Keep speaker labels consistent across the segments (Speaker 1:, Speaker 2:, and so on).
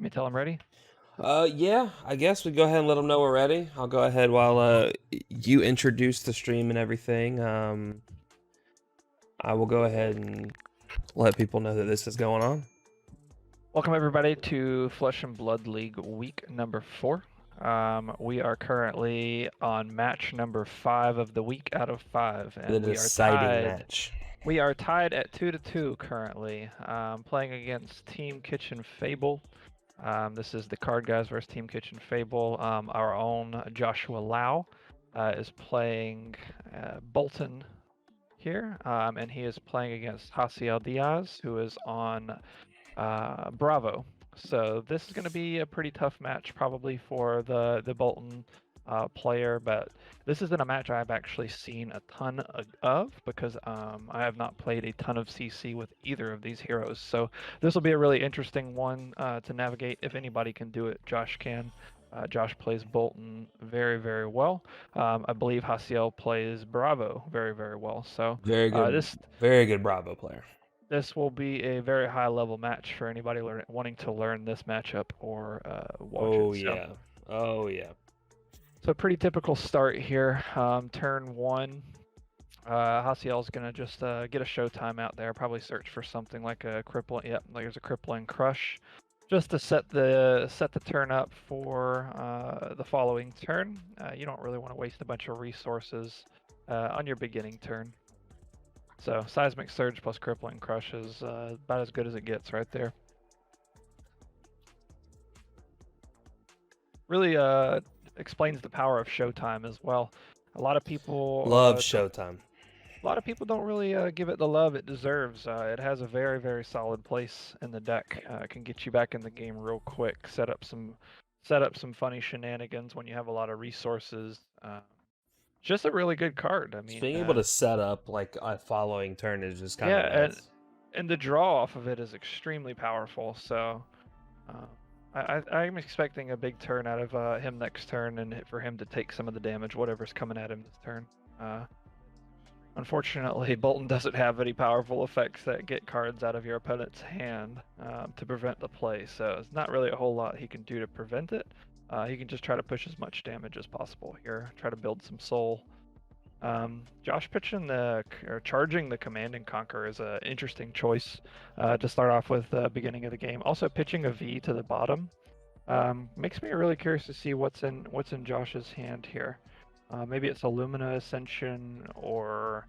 Speaker 1: me tell him ready.
Speaker 2: Yeah, I guess we go ahead and let them know we're ready. I'll go ahead while you introduce the stream and everything. I will go ahead and let people know that this is going on.
Speaker 1: Welcome everybody to Flesh and Blood League week number 4. We are currently on match number 5 of the week out of 5, and
Speaker 2: The
Speaker 1: we are
Speaker 2: deciding
Speaker 1: tied.
Speaker 2: match.
Speaker 1: We are tied at 2-2 currently, playing against Team Kitchen Fable. This is the Card Guys versus Team Kitchen Fable. Our own Joshua Lau is playing Boltyn here, and he is playing against Jasiel Diez, who is on Bravo. So this is going to be a pretty tough match, probably for the Boltyn player, but this isn't a match I've actually seen a ton of because I have not played a ton of CC with either of these heroes. So this will be a really interesting one to navigate. If anybody can do it, Josh can. Josh plays Boltyn very, very well. I believe Jasiel plays Bravo very, very well. So
Speaker 2: Very good, very good Bravo player.
Speaker 1: This will be a very high level match for anybody wanting to learn this matchup or watch
Speaker 2: Oh
Speaker 1: it.
Speaker 2: yeah, oh yeah.
Speaker 1: So pretty typical start here. Turn 1. Jasiel's gonna just get a showtime out there. Probably search for something like a crippling. Yep, like there's a crippling crush, just to set the turn up for the following turn. You don't really want to waste a bunch of resources on your beginning turn. So Seismic Surge plus Crippling Crush is about as good as it gets right there. Really explains the power of Showtime as well. A lot of people
Speaker 2: love Showtime.
Speaker 1: A lot of people don't really give it the love it deserves. It has a very, very solid place in the deck. It can get you back in the game real quick. Set up some funny shenanigans when you have a lot of resources. Just a really good card. I mean,
Speaker 2: being able to set up like a following turn is just kind of nice.
Speaker 1: And the draw off of it is extremely powerful. So I'm expecting a big turn out of him next turn, and for him to take some of the damage, whatever's coming at him this turn. Unfortunately, Boltyn doesn't have any powerful effects that get cards out of your opponent's hand to prevent the play, so it's not really a whole lot he can do to prevent it. He can just try to push as much damage as possible here, try to build some soul. Josh pitching charging the Command and Conquer is an interesting choice to start off with the beginning of the game. Also pitching a V to the bottom makes me really curious to see what's in Josh's hand here. Maybe it's a Lumina Ascension or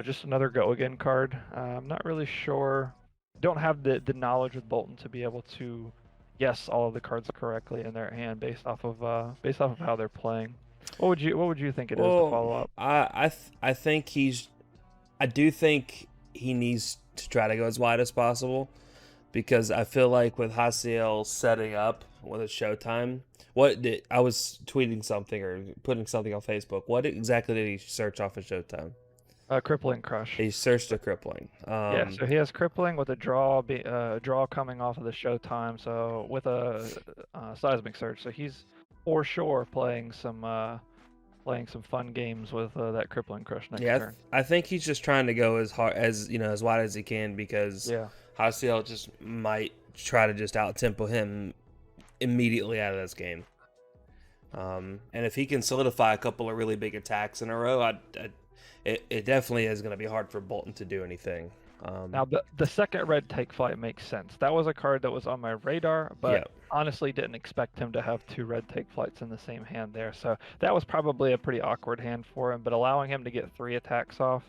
Speaker 1: just another Go Again card. I'm not really sure. Don't have the knowledge with Boltyn to be able to guess all of the cards correctly in their hand based off of how they're playing. What would you think it is to follow up?
Speaker 2: I think I do think he needs to try to go as wide as possible, because I feel like with Jasiel setting up with a Showtime, I was tweeting something or putting something on Facebook. What exactly did he search off of Showtime?
Speaker 1: Crippling Crush.
Speaker 2: He searched a crippling.
Speaker 1: Yeah, so he has crippling with a draw coming off of the Showtime. So with a Seismic Surge, so he's for sure playing some fun games with that Crippling Crush next turn.
Speaker 2: I think he's just trying to go as hard as as wide as he can, because Jasiel just might try to just out tempo him immediately out of this game. And if he can solidify a couple of really big attacks in a row, it definitely is going to be hard for Boltyn to do anything.
Speaker 1: Now, the second red take flight makes sense. That was a card that was on my radar, but honestly didn't expect him to have 2 red take flights in the same hand there. So that was probably a pretty awkward hand for him, but allowing him to get 3 attacks off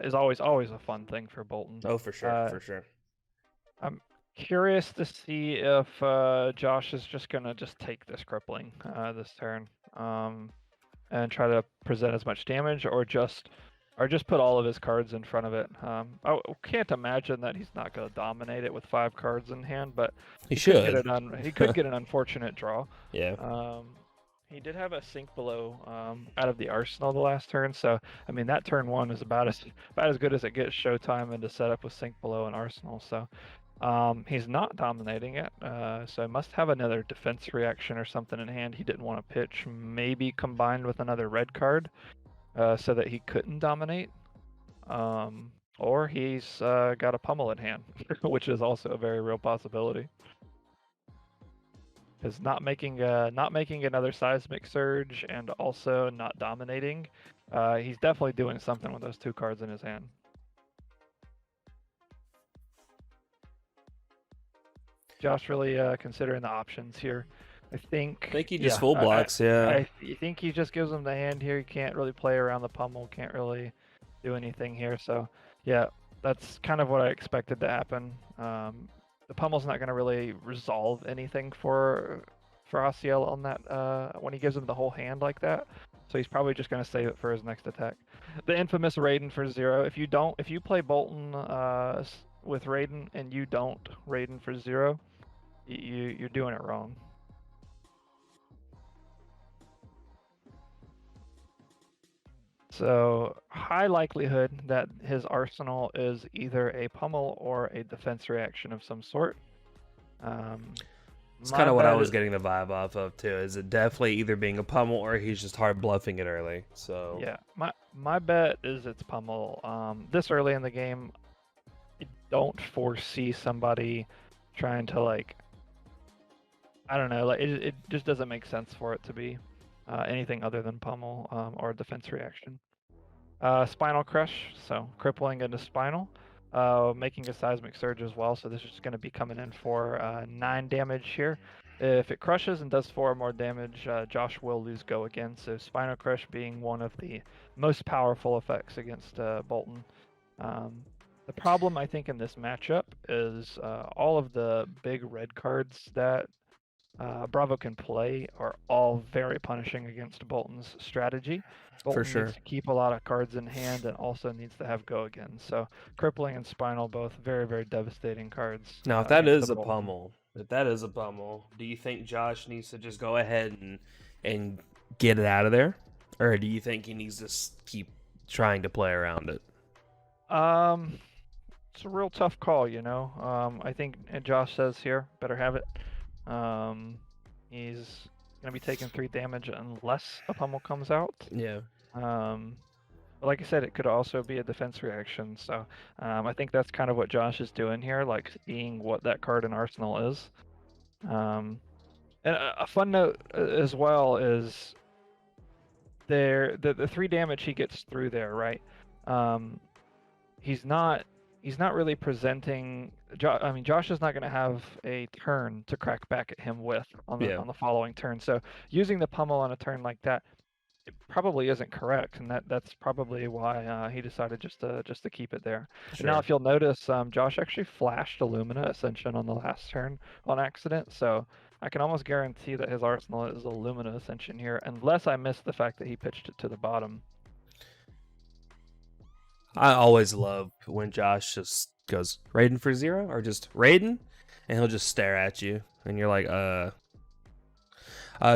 Speaker 1: is always a fun thing for Boltyn.
Speaker 2: Oh, for sure, for sure.
Speaker 1: I'm curious to see if Josh is just going to take this crippling this turn and try to present as much damage, or just put all of his cards in front of it. I can't imagine that he's not going to dominate it with 5 cards in hand, but he should. He could get an unfortunate draw.
Speaker 2: Yeah.
Speaker 1: He did have a Sink Below out of the arsenal the last turn, so I mean that turn 1 is about as good as it gets Showtime into setup with Sink Below and arsenal. So he's not dominating it, so he must have another defense reaction or something in hand he didn't want to pitch, maybe combined with another red card. So that he couldn't dominate. Or he's got a pummel in hand, which is also a very real possibility. Because not making another seismic surge and also not dominating, he's definitely doing something with those 2 cards in his hand. Josh really considering the options here. I think
Speaker 2: he just full blocks. I
Speaker 1: think he just gives him the hand here. He can't really play around the pummel. Can't really do anything here. So yeah, that's kind of what I expected to happen. The pummel's not going to really resolve anything for Jasiel on that when he gives him the whole hand like that. So he's probably just going to save it for his next attack. The infamous Raiden for 0. If you play Boltyn with Raiden and you don't Raiden for 0, you're doing it wrong. So high likelihood that his arsenal is either a pummel or a defense reaction of some sort.
Speaker 2: It's kind of what I was getting the vibe off of too. Is it definitely either being a pummel or he's just hard bluffing it early? So
Speaker 1: yeah, my bet is it's pummel. This early in the game, I don't foresee somebody trying to like. I don't know, like it just doesn't make sense for it to be anything other than pummel or defense reaction. Spinal Crush, so crippling into Spinal, making a Seismic Surge as well, so this is going to be coming in for 9 damage here. If it crushes and does 4 or more damage, Josh will lose Go again, so Spinal Crush being one of the most powerful effects against Boltyn. The problem, I think, in this matchup is all of the big red cards that Bravo can play are all very punishing against Boltyn's strategy. Boltyn needs to keep a lot of cards in hand and also needs to have Go again. So Crippling and Spinal, both very, very devastating cards.
Speaker 2: Now, if that is a pummel, do you think Josh needs to just go ahead and get it out of there? Or do you think he needs to keep trying to play around it?
Speaker 1: It's a real tough call, you know. I think Josh says here, better have it. He's going to be taking 3 damage unless a pummel comes out.
Speaker 2: Yeah.
Speaker 1: But like I said, it could also be a defense reaction. So I think that's kind of what Josh is doing here, like seeing what that card in Arsenal is. And a fun note as well is the 3 damage he gets through there, right? He's not really presenting. I mean, Josh is not going to have a turn to crack back at him with on the following turn. So using the pummel on a turn like that, it probably isn't correct, and that's probably why he decided just to keep it there. Sure. And now, if you'll notice, Josh actually flashed Illumina Ascension on the last turn on accident. So I can almost guarantee that his arsenal is Illumina Ascension here, unless I missed the fact that he pitched it to the bottom.
Speaker 2: I always love when Josh just goes Raiden for 0 or just Raiden, and he'll just stare at you, and you're like,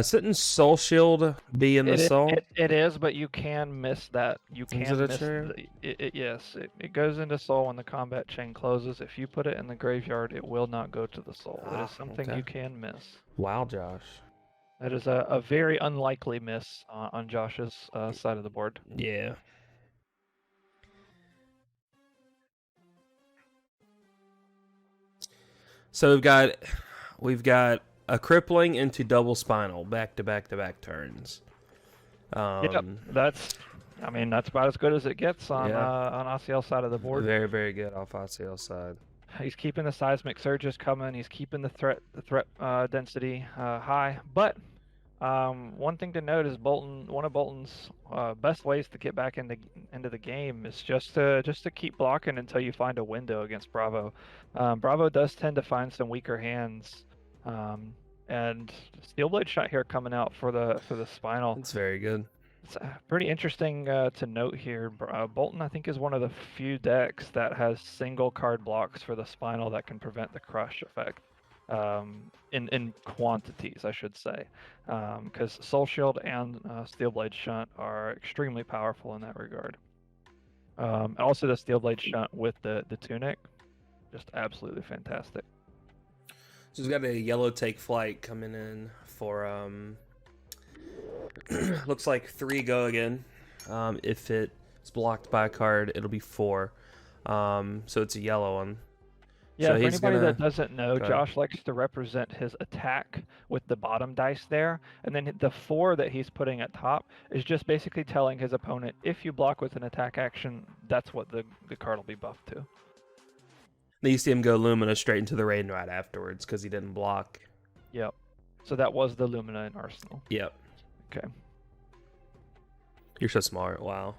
Speaker 2: shouldn't Soul Shield be in the soul?
Speaker 1: It is, but you can miss that. You can miss it. Yes, it goes into soul when the combat chain closes. If you put it in the graveyard, it will not go to the soul. It is something you can miss.
Speaker 2: Wow, Josh.
Speaker 1: That is a very unlikely miss on Josh's side of the board.
Speaker 2: Yeah. So we've got a crippling into double spinal back to back turns.
Speaker 1: Yep, that's about as good as it gets on Jasiel's side of the board.
Speaker 2: Very, very good off Jasiel's side.
Speaker 1: He's keeping the seismic surges coming. He's keeping the threat density high. But one thing to note is one of Boltyn's best ways to get back into the game is just to keep blocking until you find a window against Bravo. Bravo does tend to find some weaker hands, and Steelblade Shot here coming out for the spinal.
Speaker 2: It's very good.
Speaker 1: It's pretty interesting to note here. Boltyn, I think, is one of the few decks that has single card blocks for the spinal that can prevent the crush effect. In quantities, I should say, because Soul Shield and Steelblade Shunt are extremely powerful in that regard. And also the Steelblade Shunt with the tunic, just absolutely fantastic.
Speaker 2: So he's got a yellow take flight coming in for looks like 3 go again. If it's blocked by a card, it'll be 4. So it's a yellow one.
Speaker 1: Yeah,
Speaker 2: so
Speaker 1: for
Speaker 2: he's
Speaker 1: anybody
Speaker 2: gonna
Speaker 1: that doesn't know,
Speaker 2: go ahead.
Speaker 1: Josh likes to represent his attack with the bottom dice there, and then the 4 that he's putting at top is just basically telling his opponent, if you block with an attack action, that's what the card will be buffed to.
Speaker 2: Then you see him go Lumina straight into the Raiden right afterwards because he didn't block.
Speaker 1: Yep. So that was the Lumina in Arsenal.
Speaker 2: Yep.
Speaker 1: Okay.
Speaker 2: You're so smart. Wow.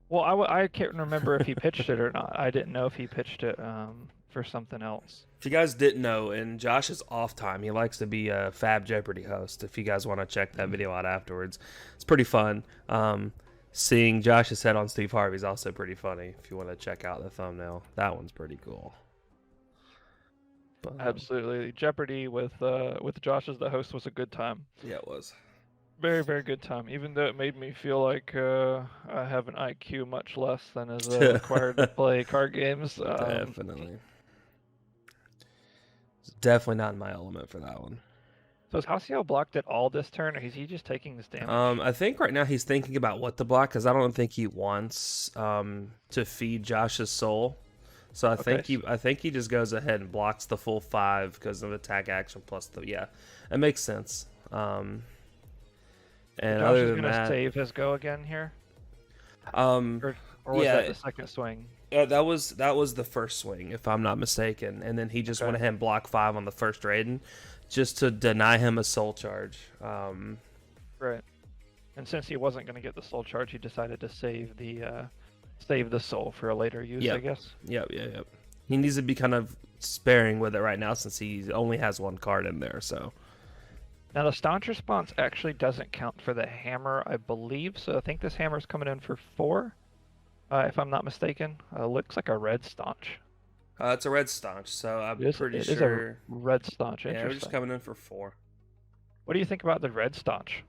Speaker 1: Well, I can't remember if he pitched it or not. I didn't know if he pitched it for something else.
Speaker 2: If you guys didn't know, in Josh's off time, he likes to be a FAB Jeopardy host. If you guys want to check that video out afterwards, it's pretty fun. Seeing Josh's head on Steve Harvey's also pretty funny. If you want to check out the thumbnail, that one's pretty cool.
Speaker 1: But, absolutely, Jeopardy with Josh as the host was a good time.
Speaker 2: Yeah, it was.
Speaker 1: Very, very good time, even though it made me feel like I have an IQ much less than is required to play card games.
Speaker 2: Definitely. It's definitely not in my element for that one.
Speaker 1: So is Jasiel blocked at all this turn, or is he just taking this damage?
Speaker 2: I think right now he's thinking about what to block, because I don't think he wants to feed Josh's soul. So I think he just goes ahead and blocks the full 5 because of attack action plus the it makes sense. And
Speaker 1: Josh
Speaker 2: other
Speaker 1: is
Speaker 2: than
Speaker 1: gonna
Speaker 2: that,
Speaker 1: save his go again here. Or was that the second swing?
Speaker 2: That was the first swing, if I'm not mistaken. And then he just went ahead and blocked 5 on the first Raiden, just to deny him a soul charge.
Speaker 1: Right. And since he wasn't going to get the soul charge, he decided to save the soul for a later use, I guess.
Speaker 2: Yep. He needs to be kind of sparing with it right now, since he only has 1 card in there. So.
Speaker 1: Now the staunch response actually doesn't count for the hammer, I believe. So I think this hammer is coming in for 4, if I'm not mistaken. Looks like a red staunch.
Speaker 2: It's a red staunch, so I'm pretty sure.
Speaker 1: It is a red staunch.
Speaker 2: Yeah, we're just coming in for 4.
Speaker 1: What do you think about the red staunch?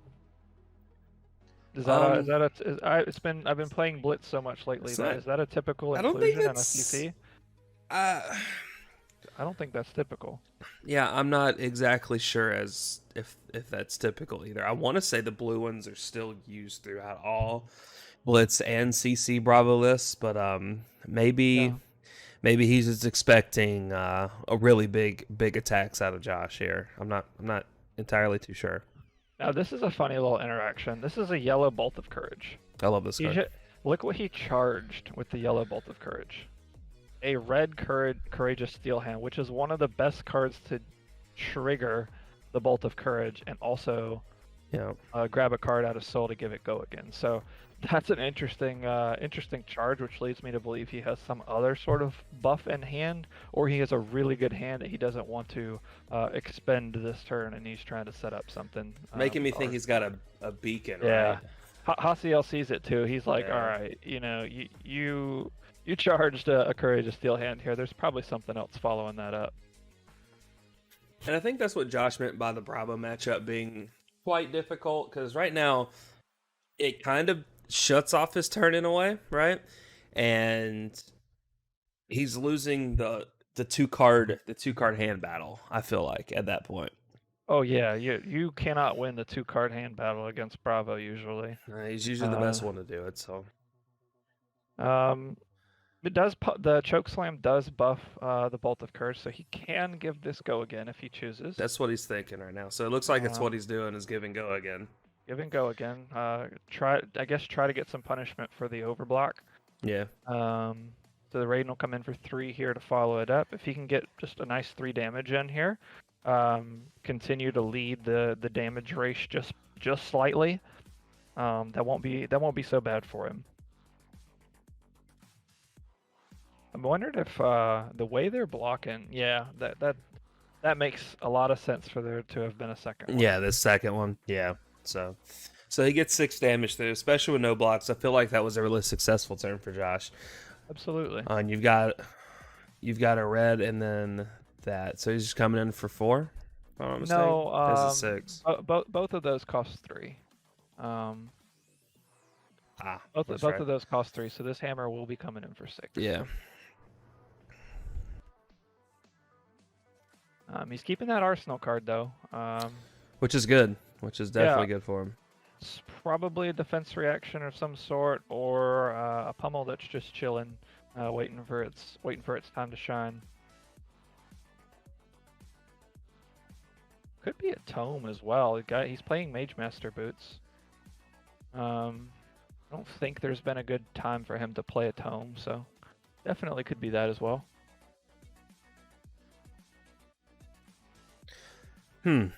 Speaker 1: I've been playing Blitz so much lately. Is that a typical inclusion in a CC? I don't think that's typical.
Speaker 2: Yeah, I'm not exactly sure as if that's typical either. I want to say the blue ones are still used throughout all Blitz and CC Bravo lists, but maybe he's just expecting a really big attacks out of Josh here. I'm not entirely too sure.
Speaker 1: Now this is a funny little interaction. This is a yellow Bolt of Courage.
Speaker 2: I love this card.
Speaker 1: Look what he charged with the yellow Bolt of Courage. A red Courageous Steel Hand, which is one of the best cards to trigger the Bolt of Courage and also grab a card out of Soul to give it go again. So that's an interesting charge, which leads me to believe he has some other sort of buff in hand, or he has a really good hand that he doesn't want to expend this turn, and he's trying to set up something.
Speaker 2: Making me think he's got a beacon,
Speaker 1: yeah.
Speaker 2: right?
Speaker 1: Jasiel sees it too. He's like, all right, you charged a Courageous Steel Hand here. There's probably something else following that up.
Speaker 2: And I think that's what Josh meant by the Bravo matchup being quite difficult, because right now it kind of shuts off his turn in a way, right? And he's losing the 2-card hand battle, I feel like, at that point.
Speaker 1: Oh yeah, you cannot win the 2-card hand battle against Bravo usually.
Speaker 2: He's usually the best one to do it, so.
Speaker 1: The choke slam does buff the Bolt of Courage, so he can give this go again if he chooses.
Speaker 2: That's what he's thinking right now. So it looks like it's what he's doing is giving go again.
Speaker 1: Give go again. Try to get some punishment for the overblock.
Speaker 2: Yeah.
Speaker 1: So the Raiden will come in for 3 here to follow it up. If he can get just a nice 3 damage in here, continue to lead the damage race just slightly. That won't be so bad for him. I'm wondering if the way they're blocking, that makes a lot of sense for there to have been a second one.
Speaker 2: Yeah, the second one. Yeah. So he gets 6 damage there, especially with no blocks. I feel like that was a really successful turn for Josh.
Speaker 1: Absolutely.
Speaker 2: And you've got a red and then that. So he's just coming in for 4. If I'm not mistaken.
Speaker 1: No,
Speaker 2: 6.
Speaker 1: Both of those cost 3. Both of those cost 3. So this hammer will be coming in for 6.
Speaker 2: Yeah.
Speaker 1: He's keeping that Arsenal card though.
Speaker 2: Which is good. Which is definitely good for him.
Speaker 1: It's probably a defense reaction of some sort, or a pummel that's just chilling waiting for its time to shine. Could be a tome as well. He's playing Mage Master boots. I don't think there's been a good time for him to play a tome, so definitely could be that as well. So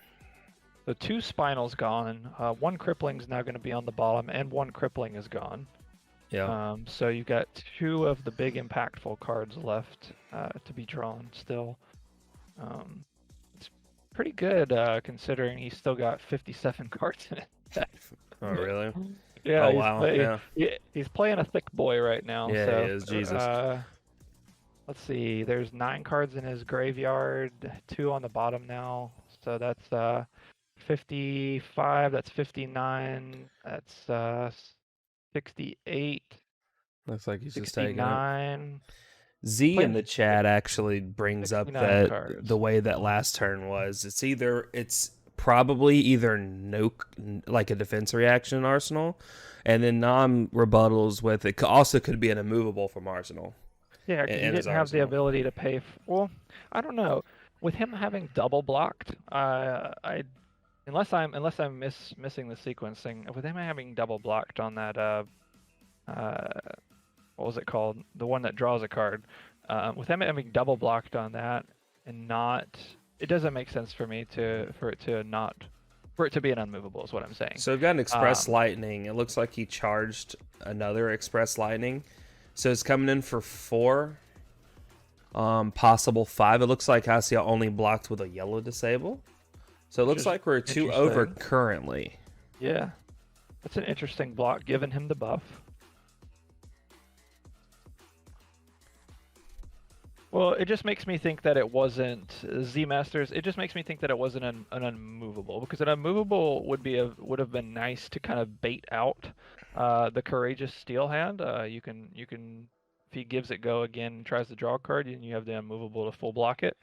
Speaker 1: 2 Spinal's gone. 1 Crippling's now going to be on the bottom, and 1 Crippling is gone.
Speaker 2: Yeah.
Speaker 1: So you got 2 of the big impactful cards left to be drawn still. It's pretty good considering he's still got 57 cards in it.
Speaker 2: Oh, really?
Speaker 1: Yeah.
Speaker 2: Oh, wow.
Speaker 1: He's playing a thick boy right now.
Speaker 2: Yeah,
Speaker 1: so,
Speaker 2: he is. Jesus.
Speaker 1: Let's see. There's 9 cards in his graveyard, 2 on the bottom now. So that's 55. That's 59. That's 68.
Speaker 2: Looks like he's
Speaker 1: 69.
Speaker 2: just taking it. Z in the chat actually brings up that cards. The way that last turn was, it's probably either no, like a defense reaction in Arsenal, and then non-rebuttals with it. Also could be an immovable from Arsenal.
Speaker 1: Yeah, because he didn't have the ability to pay. Well, I don't know. With him having double blocked, unless I'm missing the sequencing, with him having double blocked on that what was it called? The one that draws a card. With him having double blocked on that and not, it doesn't make sense for me for it to be an unmovable is what I'm saying.
Speaker 2: So we've got an Express Lightning. It looks like he charged another Express Lightning. So it's coming in for 4. Possible 5. It looks like Jasiel only blocked with a yellow disable. So it looks like we're 2 over currently.
Speaker 1: Yeah. That's an interesting block, giving him the buff. Well, it just makes me think that it wasn't Z-Masters. It just makes me think that it wasn't an unmovable, because an unmovable would have been nice to kind of bait out the Courageous Steel hand. You can if he gives it go again and tries to draw a card, and you have the unmovable to full block it.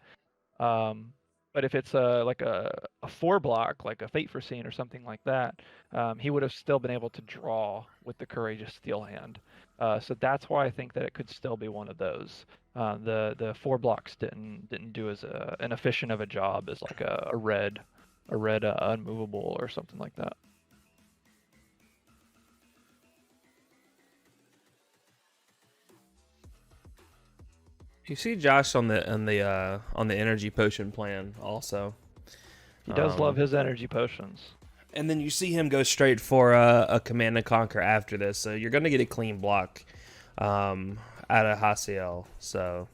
Speaker 1: But if it's like a 4 block, like a Fate Foreseen or something like that, he would have still been able to draw with the Courageous Steel hand. So that's why I think that it could still be one of those. The 4 blocks didn't do as an efficient of a job as like a red unmovable or something like that.
Speaker 2: You see Josh on the energy potion plan also.
Speaker 1: He does love his energy potions.
Speaker 2: And then you see him go straight for a Command and Conquer after this, so you're gonna get a clean block out of Jasiel. So,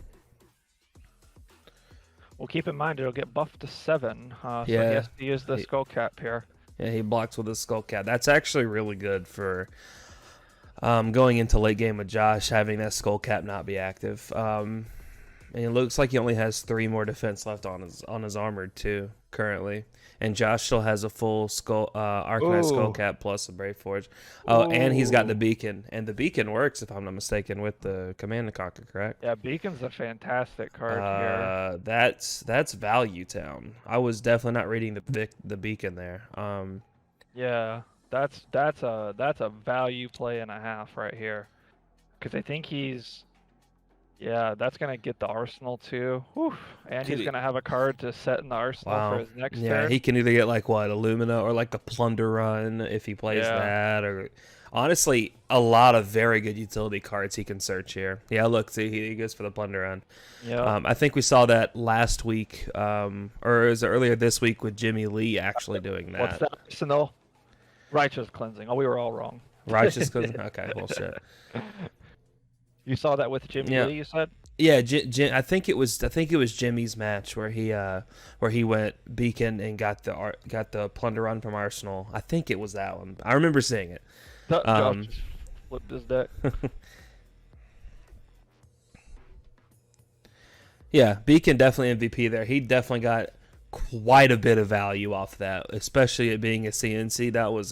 Speaker 1: well, keep in mind it'll get buffed to 7. So he has to use the Skull Cap here. Yeah,
Speaker 2: he blocks with his Skull Cap. That's actually really good for going into late game with Josh, having that Skull Cap not be active. And it looks like he only has 3 more defense left on his armored too currently. And Josh still has a full Arcanite Skull Cap plus a Brave Forge. Oh, and he's got the Beacon. And the Beacon works, if I'm not mistaken, with the Command and Conquer, correct?
Speaker 1: Yeah, Beacon's a fantastic card here.
Speaker 2: That's Value Town. I was definitely not reading the Beacon there.
Speaker 1: Yeah, that's a value play and a half right here. Because I think he's... Yeah, that's going to get the Arsenal too. Whew. And he's going to have a card to set in the Arsenal for his next turn.
Speaker 2: Yeah, he can either get like what, Illumina or like the Plunder Run if he plays that. Or honestly, a lot of very good utility cards he can search here. Yeah, look, see, he goes for the Plunder Run.
Speaker 1: Yeah.
Speaker 2: I think we saw that last week, or is it earlier this week with Jimmy Lee actually doing that.
Speaker 1: What's that, Arsenal? Righteous Cleansing. Oh, we were all wrong.
Speaker 2: Righteous Cleansing? Okay, well, shit.
Speaker 1: You saw that with Jimmy Lee, you said?
Speaker 2: Yeah, I think it was Jimmy's match where he went Beacon and got the Plunder Run from Arsenal. I think it was that one. I remember seeing it.
Speaker 1: Josh just flipped his deck.
Speaker 2: Yeah, Beacon definitely MVP there. He definitely got quite a bit of value off that, especially it being a CNC. That was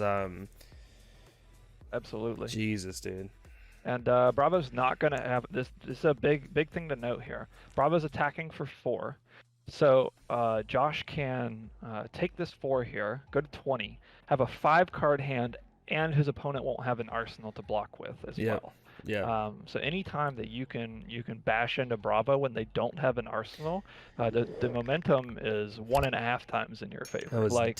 Speaker 1: absolutely
Speaker 2: Jesus, dude.
Speaker 1: And Bravo's not going to have this. This is a big thing to note here. Bravo's attacking for 4. So Josh can take this 4 here, go to 20, have a 5-card hand, and his opponent won't have an arsenal to block with as well.
Speaker 2: Yeah.
Speaker 1: So anytime that you can bash into Bravo when they don't have an arsenal, the momentum is 1.5 times in your favor.
Speaker 2: That was
Speaker 1: like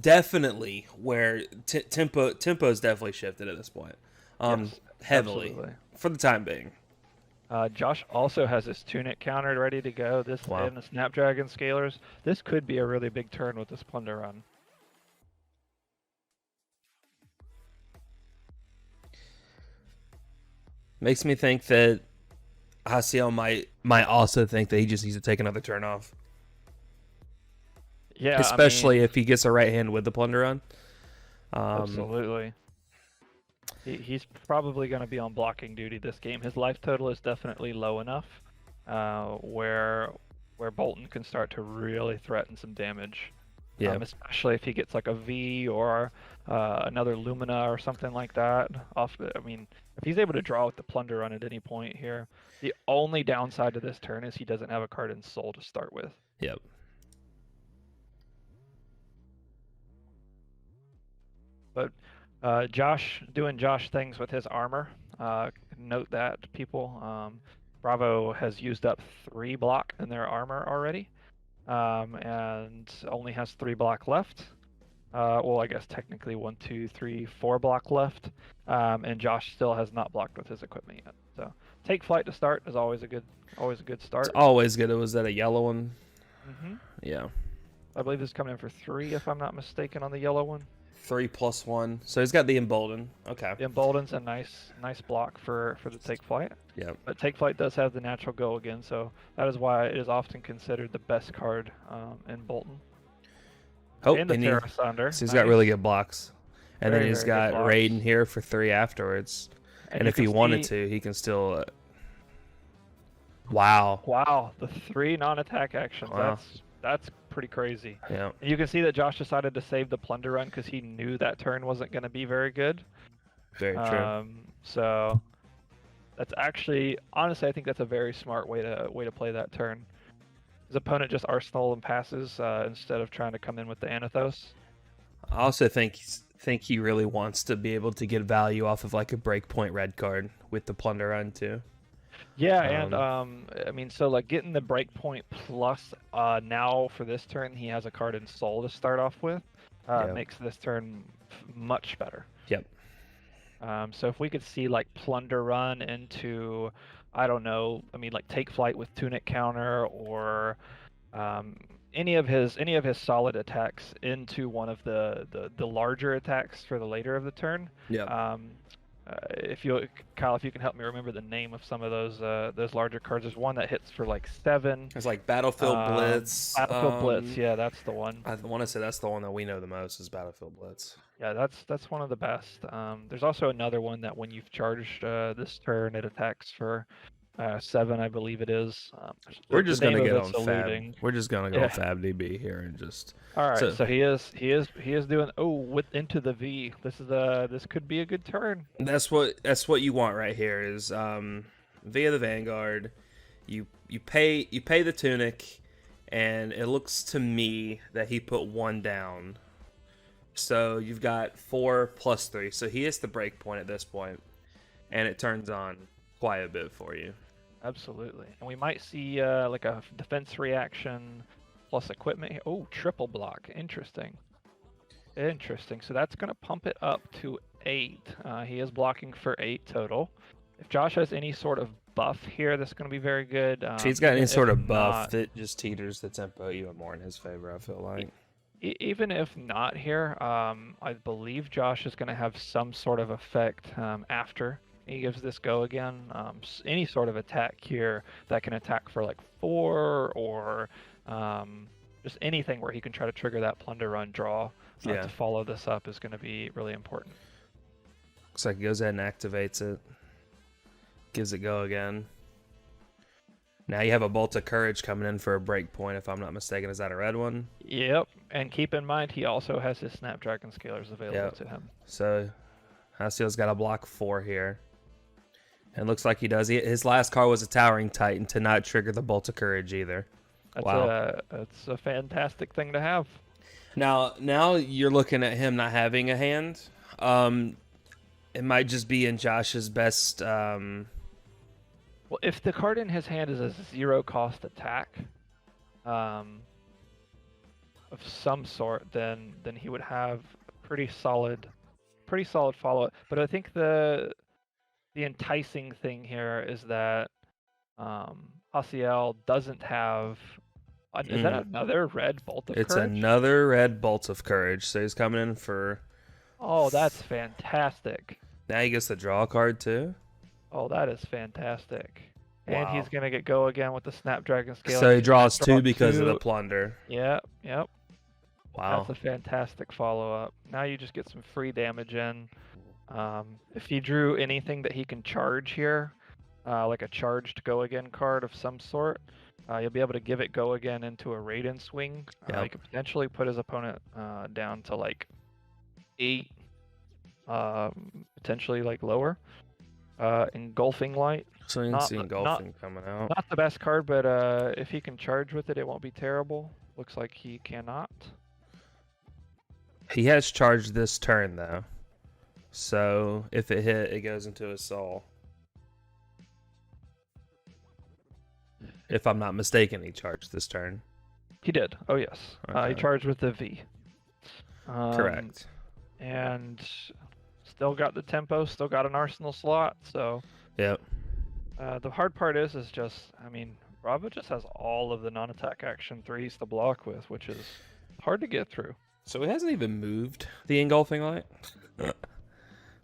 Speaker 2: definitely where tempo's definitely shifted at this point.
Speaker 1: Yes,
Speaker 2: heavily
Speaker 1: absolutely.
Speaker 2: For the time being.
Speaker 1: Josh also has his Tunic countered ready to go. This and the Snapdragon Scalers. This could be a really big turn with this Plunder Run.
Speaker 2: Makes me think that Jasiel might also think that he just needs to take another turn off.
Speaker 1: Yeah,
Speaker 2: especially if he gets a right hand with the Plunder Run.
Speaker 1: Absolutely. He's probably going to be on blocking duty this game. His life total is definitely low enough where Boltyn can start to really threaten some damage.
Speaker 2: Yeah.
Speaker 1: Especially if he gets like a V or another Lumina or something like that. If he's able to draw with the Plunder Run at any point here, the only downside to this turn is he doesn't have a card in Soul to start with.
Speaker 2: Yep.
Speaker 1: But Josh doing Josh things with his armor. Note that, people. Bravo has used up 3 block in their armor already, and only has 3 block left. Well, I guess technically 1, 2, 3, 4 block left, and Josh still has not blocked with his equipment yet. So take flight to start is always a good start.
Speaker 2: It's always good. Was that a yellow one?
Speaker 1: Mm-hmm.
Speaker 2: Yeah.
Speaker 1: I believe this is coming in for 3, if I'm not mistaken, on the yellow one.
Speaker 2: 3+1. So he's got the Embolden. Okay.
Speaker 1: The Embolden's a nice block for the Take Flight.
Speaker 2: Yeah.
Speaker 1: But Take Flight does have the natural go again, so that is why it is often considered the best card in Boltyn.
Speaker 2: Oh,
Speaker 1: and the Terra Sunder.
Speaker 2: So he's got really good blocks. And then he's got Raiden here for 3 afterwards. And if he wanted to, he can still... Wow.
Speaker 1: Wow, the 3 non-attack actions. Wow. That's pretty crazy.
Speaker 2: Yeah.
Speaker 1: And you can see that Josh decided to save the Plunder Run because he knew that turn wasn't going to be very good.
Speaker 2: Very true.
Speaker 1: So that's actually, honestly, I think that's a very smart way to play that turn. His opponent just Arsenal and passes instead of trying to come in with the Anathos.
Speaker 2: I also think he really wants to be able to get value off of like a breakpoint red card with the Plunder Run too.
Speaker 1: Yeah, and so like getting the breakpoint plus now for this turn, he has a card in Soul to start off with, makes this turn much better.
Speaker 2: Yep.
Speaker 1: So if we could see like Plunder Run into, I don't know, like Take Flight with Tunic counter or any of his solid attacks into one of the larger attacks for the later of the turn.
Speaker 2: Yeah.
Speaker 1: Kyle, if you can help me remember the name of some of those larger cards. There's one that hits for like 7.
Speaker 2: It's like Battlefield Blitz.
Speaker 1: Battlefield Blitz, yeah, that's the one.
Speaker 2: I want to say that's the one that we know the most is Battlefield Blitz.
Speaker 1: Yeah, that's one of the best. There's also another one that when you've charged this turn, it attacks for 7, I believe it is.
Speaker 2: We're just gonna get on FAB. We're just gonna go FAB DB here and just.
Speaker 1: All right, so he is doing into the V. This could be a good turn.
Speaker 2: That's what you want right here is via the Vanguard. You pay the Tunic, and it looks to me that he put 1 down. So you've got 4 plus 3. So he hits the break point at this point, and it turns on quite a bit for you.
Speaker 1: Absolutely, and we might see like a defense reaction plus equipment. Oh, triple block. Interesting. So that's going to pump it up to 8. He is blocking for 8 total. If Josh has any sort of buff here, that's going to be very good.
Speaker 2: If he's got any sort of buff, that just teeters the tempo even more in his favor, I feel like.
Speaker 1: Even if not here, I believe Josh is going to have some sort of effect after he gives this go again. Any sort of attack here that can attack for like 4 or just anything where he can try to trigger that Plunder Run draw to follow this up is going to be really important.
Speaker 2: Looks like he goes ahead and activates it. Gives it go again. Now you have a Bolt of Courage coming in for a break point, if I'm not mistaken. Is that a red one?
Speaker 1: Yep. And keep in mind, he also has his Snapdragon Scalers available to him.
Speaker 2: So Jasiel's got a block 4 here. And looks like he does. His last card was a Towering Titan to not trigger the Bolt of Courage either.
Speaker 1: That's a fantastic thing to have.
Speaker 2: Now you're looking at him not having a hand. It might just be in Josh's best.
Speaker 1: Well, if the card in his hand is a 0-cost attack, of some sort, then he would have a pretty solid follow-up. But I think the enticing thing here is that Jasiel doesn't have. Is that another red bolt of courage?
Speaker 2: It's another red bolt of courage. So he's coming in for.
Speaker 1: Oh, that's fantastic.
Speaker 2: Now he gets the draw card too.
Speaker 1: Oh, that is fantastic.
Speaker 2: Wow.
Speaker 1: And he's gonna get go again with the Snapdragon scale.
Speaker 2: So he draws 2 because of the plunder.
Speaker 1: Yep.
Speaker 2: Wow.
Speaker 1: That's a fantastic follow-up. Now you just get some free damage in. If he drew anything that he can charge here, like a charged go again card of some sort, you'll be able to give it go again into a Raiden swing.
Speaker 2: Yep.
Speaker 1: You could potentially put his opponent down to like 8, potentially like lower. Engulfing Light.
Speaker 2: So you can see Engulfing coming out.
Speaker 1: Not the best card, but if he can charge with it, it won't be terrible. Looks like he cannot.
Speaker 2: He has charged this turn though, so if it hit, it goes into his soul. If I'm not mistaken, he charged this turn.
Speaker 1: He did. Oh yes,
Speaker 2: Okay.
Speaker 1: he charged with the V.
Speaker 2: Correct.
Speaker 1: And still got the tempo, still got an arsenal slot. So
Speaker 2: yep.
Speaker 1: The hard part is just, I mean, Bravo just has all of the non-attack action 3s to block with, which is hard to get through.
Speaker 2: So he hasn't even moved the Engulfing Light.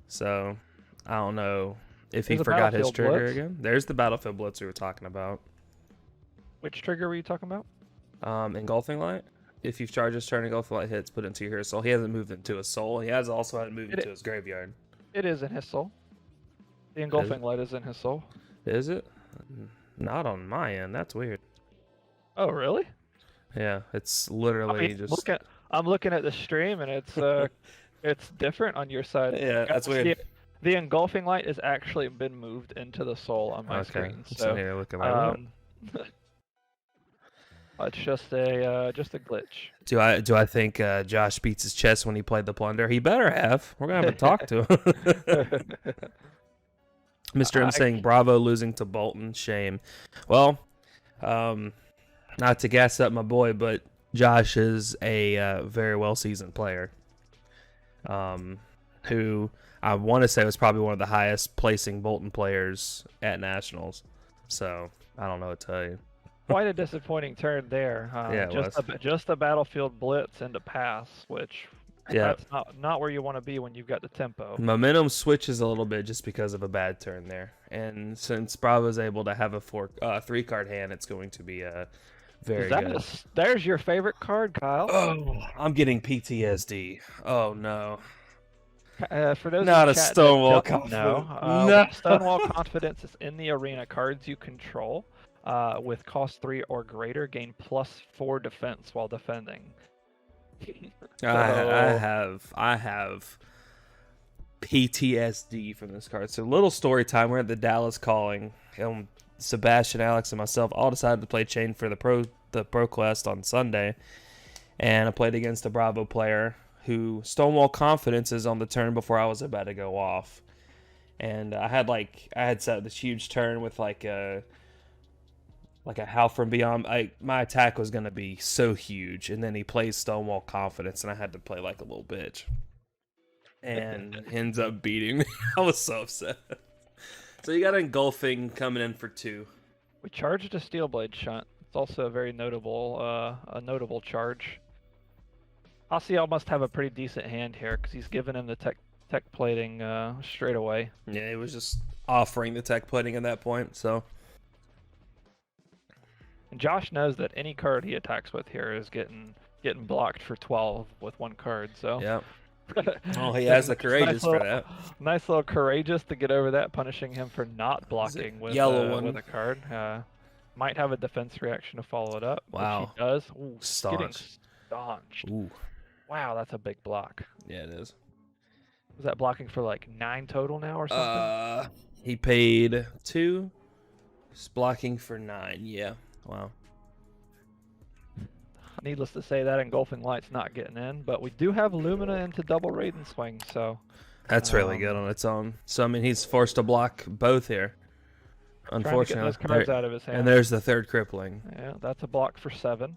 Speaker 2: So I don't know if he forgot his trigger again. There's the Battlefield Blitz we were talking about.
Speaker 1: Which trigger were you talking about?
Speaker 2: Engulfing Light. If you've charged his turn, Engulfing Light hits, put it into your soul. He hasn't moved into his soul. He has also had moved into his graveyard.
Speaker 1: It is in his soul. The Engulfing Light is in his soul.
Speaker 2: Is it? Not on my end. That's weird.
Speaker 1: Oh, really?
Speaker 2: Yeah, it's literally just.
Speaker 1: I'm looking at the stream and it's different on your side.
Speaker 2: Yeah, that's weird.
Speaker 1: The Engulfing Light has actually been moved into the soul on my screen. So
Speaker 2: here looking like
Speaker 1: it's just a glitch.
Speaker 2: Do I think Josh beats his chest when he played the plunder? He better have. We're gonna have to talk to him. Mr. M saying Bravo losing to Boltyn, shame. Well, not to gas up my boy, but Josh is a very well seasoned player. Who I want to say was probably one of the highest placing Boltyn players at Nationals. So I don't know what to tell you.
Speaker 1: Quite a disappointing turn there. Just a Battlefield Blitz into pass, which that's not where you want to be when you've got the tempo.
Speaker 2: Momentum switches a little bit just because of a bad turn there, and since Bravo's able to have a 3-card hand, it's going to be very good.
Speaker 1: There's your favorite card, Kyle.
Speaker 2: Oh, I'm getting PTSD. Oh no.
Speaker 1: For those
Speaker 2: not a Stonewall Confidence.
Speaker 1: No. Stonewall Confidence is in the arena. Cards you control with cost 3 or greater gain +4 defense while defending.
Speaker 2: So, I have PTSD from this card. So little story time. We're at the Dallas Calling. Sebastian, Alex, and myself all decided to play Chain for the Pro Quest on Sunday, and I played against a Bravo player who Stonewall Confidence is on the turn before I was about to go off, and I had set this huge turn with like a Howl from Beyond. My attack was gonna be so huge, and then he plays Stonewall Confidence, and I had to play like a little bitch, and ends up beating me. I was so upset. So you got Engulfing coming in for 2.
Speaker 1: We charged a Steel Blade Shunt. It's also a very notable charge. Jasiel must have a pretty decent hand here because he's given him the tech plating straight away.
Speaker 2: Yeah, he was just offering the tech plating at that point. So.
Speaker 1: And Josh knows that any card he attacks with here is getting blocked for 12 with 1 card. So.
Speaker 2: Yeah. Oh, he has the courageous for that.
Speaker 1: Nice little courageous to get over that, punishing him for not blocking with with a card. Might have a defense reaction to follow it up.
Speaker 2: Wow.
Speaker 1: Which he does. Ooh,
Speaker 2: Staunch.
Speaker 1: Staunched.
Speaker 2: Ooh.
Speaker 1: Wow, that's a big block.
Speaker 2: Yeah, it is.
Speaker 1: Was that blocking for like 9 total now or something?
Speaker 2: He paid 2. He's blocking for 9. Yeah. Wow.
Speaker 1: needless to say, that Engulfing Light's not getting in, but we do have Lumina into double Raiden Swing, so...
Speaker 2: That's really good on its own. So, I mean, he's forced to block both here. Unfortunately.
Speaker 1: Trying to get those cards out of his hand.
Speaker 2: And there's the third crippling.
Speaker 1: Yeah, that's a block for 7.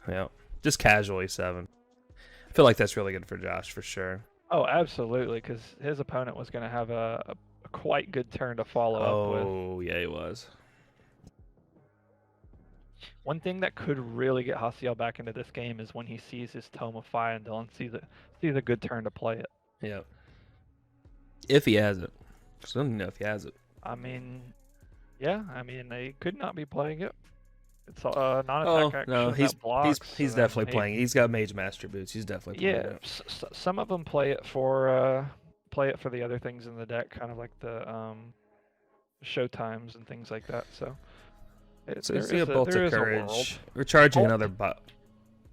Speaker 2: Yeah, just casually 7. I feel like that's really good for Josh, for sure.
Speaker 1: Oh, absolutely, because his opponent was going to have a quite good turn to follow up with.
Speaker 2: Oh, yeah, he was.
Speaker 1: One thing that could really get Jasiel back into this game is when he sees his Tome of Fire and Dylan sees a good turn to play it.
Speaker 2: Yep. If he has it. I don't even know if he has it.
Speaker 1: I mean, yeah. I mean, they could not be playing it. It's non-attack action.
Speaker 2: No, he's definitely
Speaker 1: playing.
Speaker 2: playing. He's got Mage Master boots. He's definitely playing.
Speaker 1: Yeah, some of them play it for the other things in the deck, kind of like the show times and things like that. So
Speaker 2: there's a Bolt of Courage. We're charging another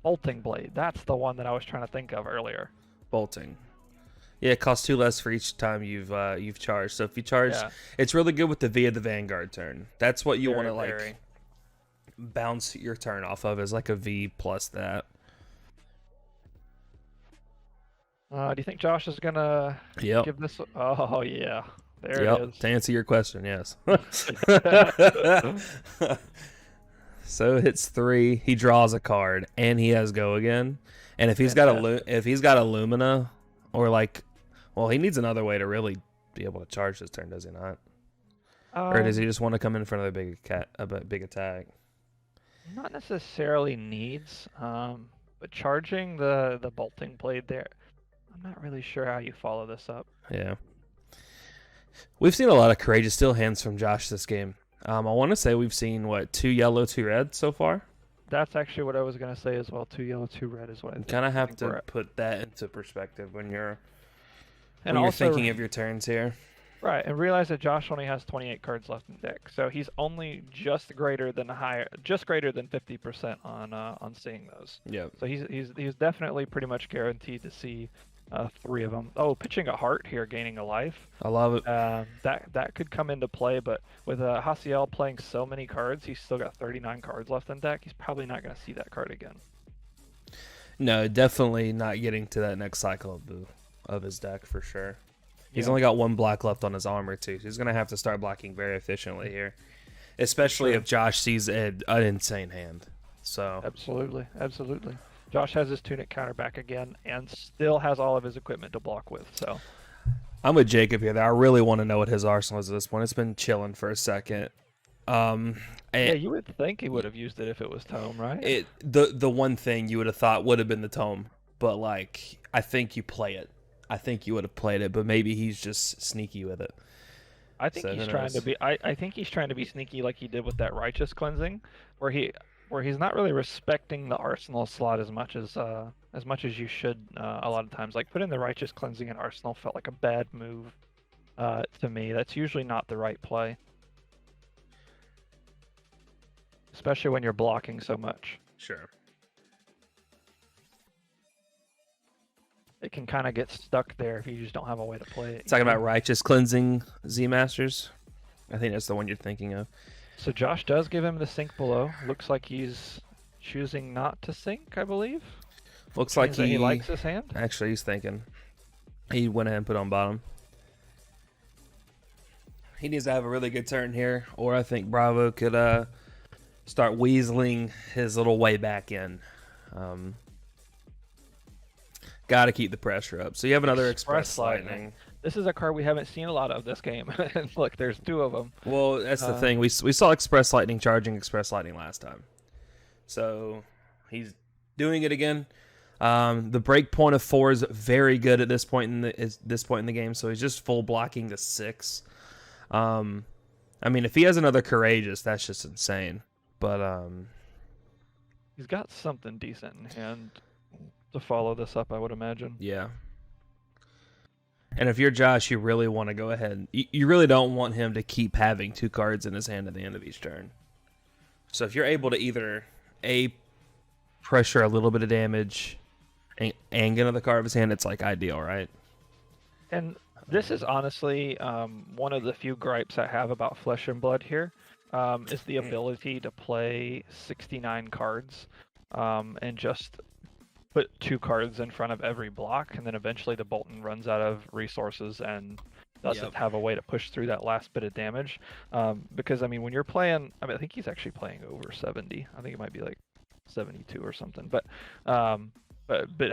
Speaker 1: Bolting Blade. That's the one that I was trying to think of earlier.
Speaker 2: Bolting. Yeah, it costs 2 less for each time you've charged. So if you charge, it's really good with the Via the Vanguard turn. That's what you want to like bounce your turn off of, is like a V plus that.
Speaker 1: Do you think Josh is gonna give this? Oh yeah, there it is.
Speaker 2: To answer your question, yes. So it hits 3. He draws a card, and he has go again. And if he's got a Lumina, or like, well, he needs another way to really be able to charge this turn, does he not? Or does he just want to come in for another big attack?
Speaker 1: Not necessarily needs, but charging the Bolting Blade there, I'm not really sure how you follow this up.
Speaker 2: Yeah. We've seen a lot of courageous steel hands from Josh this game. I want to say we've seen, 2 yellow, 2 red so far?
Speaker 1: That's actually what I was going to say as well. 2 yellow, 2 red is what I think.
Speaker 2: You kind of have to put that into perspective when you're thinking of your turns here.
Speaker 1: Right, and realize that Josh only has 28 cards left in deck, so he's only just greater than 50% on seeing those.
Speaker 2: Yeah.
Speaker 1: So he's definitely pretty much guaranteed to see 3 of them. Oh, pitching a heart here, gaining a life.
Speaker 2: I love it.
Speaker 1: That could come into play, but with Jasiel playing so many cards, he's still got 39 cards left in deck. He's probably not going to see that card again.
Speaker 2: No, definitely not getting to that next cycle of his deck for sure. He's only got 1 black left on his armor too, so he's gonna have to start blocking very efficiently here, especially if Josh sees an insane hand. So
Speaker 1: absolutely. Josh has his Tunic counter back again, and still has all of his equipment to block with. So
Speaker 2: I'm with Jacob here. I really want to know what his arsenal is at this point. It's been chilling for a second.
Speaker 1: Yeah, you would think he would have used it if it was Tome, right?
Speaker 2: The one thing you would have thought would have been the Tome, but like I think you play it. I think you would have played it, but maybe he's just sneaky with it.
Speaker 1: I think he's trying to be. I think he's trying to be sneaky, like he did with that Righteous Cleansing, where he's not really respecting the Arsenal slot as much as you should a lot of times. Like putting the Righteous Cleansing in Arsenal felt like a bad move to me. That's usually not the right play, especially when you're blocking so much.
Speaker 2: Sure.
Speaker 1: It can kind of get stuck there if you just don't have a way to play it.
Speaker 2: Talking about Righteous Cleansing Z Masters. I think that's the one you're thinking of.
Speaker 1: So Josh does give him the sink below. Looks like he's choosing not to sink, I believe.
Speaker 2: Looks like he
Speaker 1: likes his hand.
Speaker 2: Actually, he's thinking. He went ahead and put on bottom. He needs to have a really good turn here, or I think Bravo could start weaseling his little way back in. Got to keep the pressure up. So you have another Express Lightning.
Speaker 1: This is a card we haven't seen a lot of this game. Look, there's 2 of them.
Speaker 2: Well, that's the thing. We saw Express Lightning charging Express Lightning last time. So he's doing it again. The break point of 4 is very good at this point in the game. So he's just full blocking the 6. I mean, if he has another Courageous, that's just insane. But
Speaker 1: he's got something decent in hand to follow this up, I would imagine.
Speaker 2: Yeah. And if you're Josh, you really want to go ahead. You really don't want him to keep having 2 cards in his hand at the end of each turn. So if you're able to either pressure a little bit of damage and get another card of his hand, it's like ideal, right?
Speaker 1: And this is honestly one of the few gripes I have about Flesh and Blood here, is the ability to play 69 cards. and just put 2 cards in front of every block, and then eventually the Boltyn runs out of resources and doesn't have a way to push through that last bit of damage. Because I mean, when you're playing, I think he's actually playing over 70. I think it might be like 72 or something. But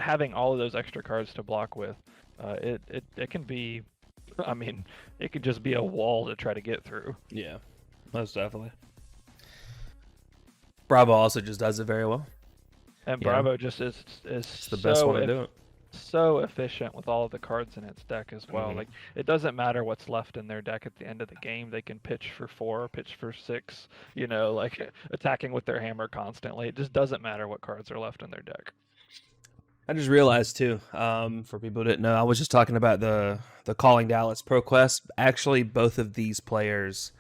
Speaker 1: having all of those extra cards to block with, it can be, I mean, it could just be a wall to try to get through.
Speaker 2: Yeah, most definitely. Bravo also just does it very well.
Speaker 1: And Bravo just is
Speaker 2: the best one to do it.
Speaker 1: So efficient with all of the cards in its deck as well. Like, it doesn't matter what's left in their deck at the end of the game. They can pitch for 4, pitch for 6, you know, like attacking with their hammer constantly. It just doesn't matter what cards are left in their deck.
Speaker 2: I just realized too, for people who didn't know, I was just talking about the Calling Dallas ProQuest. Actually, both of these players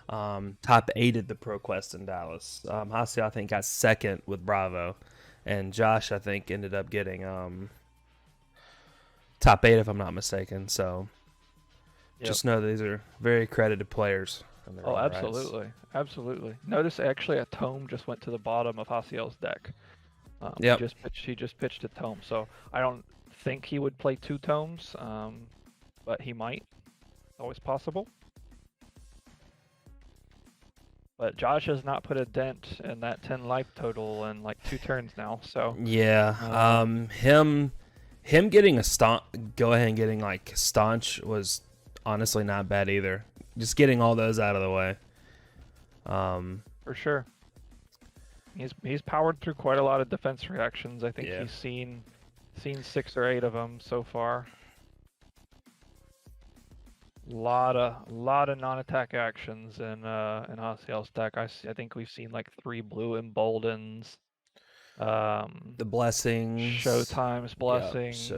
Speaker 2: top 8'd the ProQuest in Dallas. Jasiel, I think, got 2nd with Bravo, and Josh, I think, ended up getting top 8 if I'm not mistaken. So just know these are very credited players.
Speaker 1: Oh, absolutely, absolutely. Notice actually a tome just went to the bottom of Jasiel's deck. He just pitched a tome, so I don't think he would play 2 tomes, but he might. Always possible. But Josh has not put a dent in that 10 life total in like 2 turns now. So
Speaker 2: yeah, him getting a go ahead and getting like staunch was honestly not bad either. Just getting all those out of the way.
Speaker 1: For sure. He's powered through quite a lot of defense reactions. I think he's seen 6 or 8 of them so far. Lot of non-attack actions in Jasiel's deck. I think we've seen like 3 blue emboldens.
Speaker 2: The blessings,
Speaker 1: Showtime's blessings.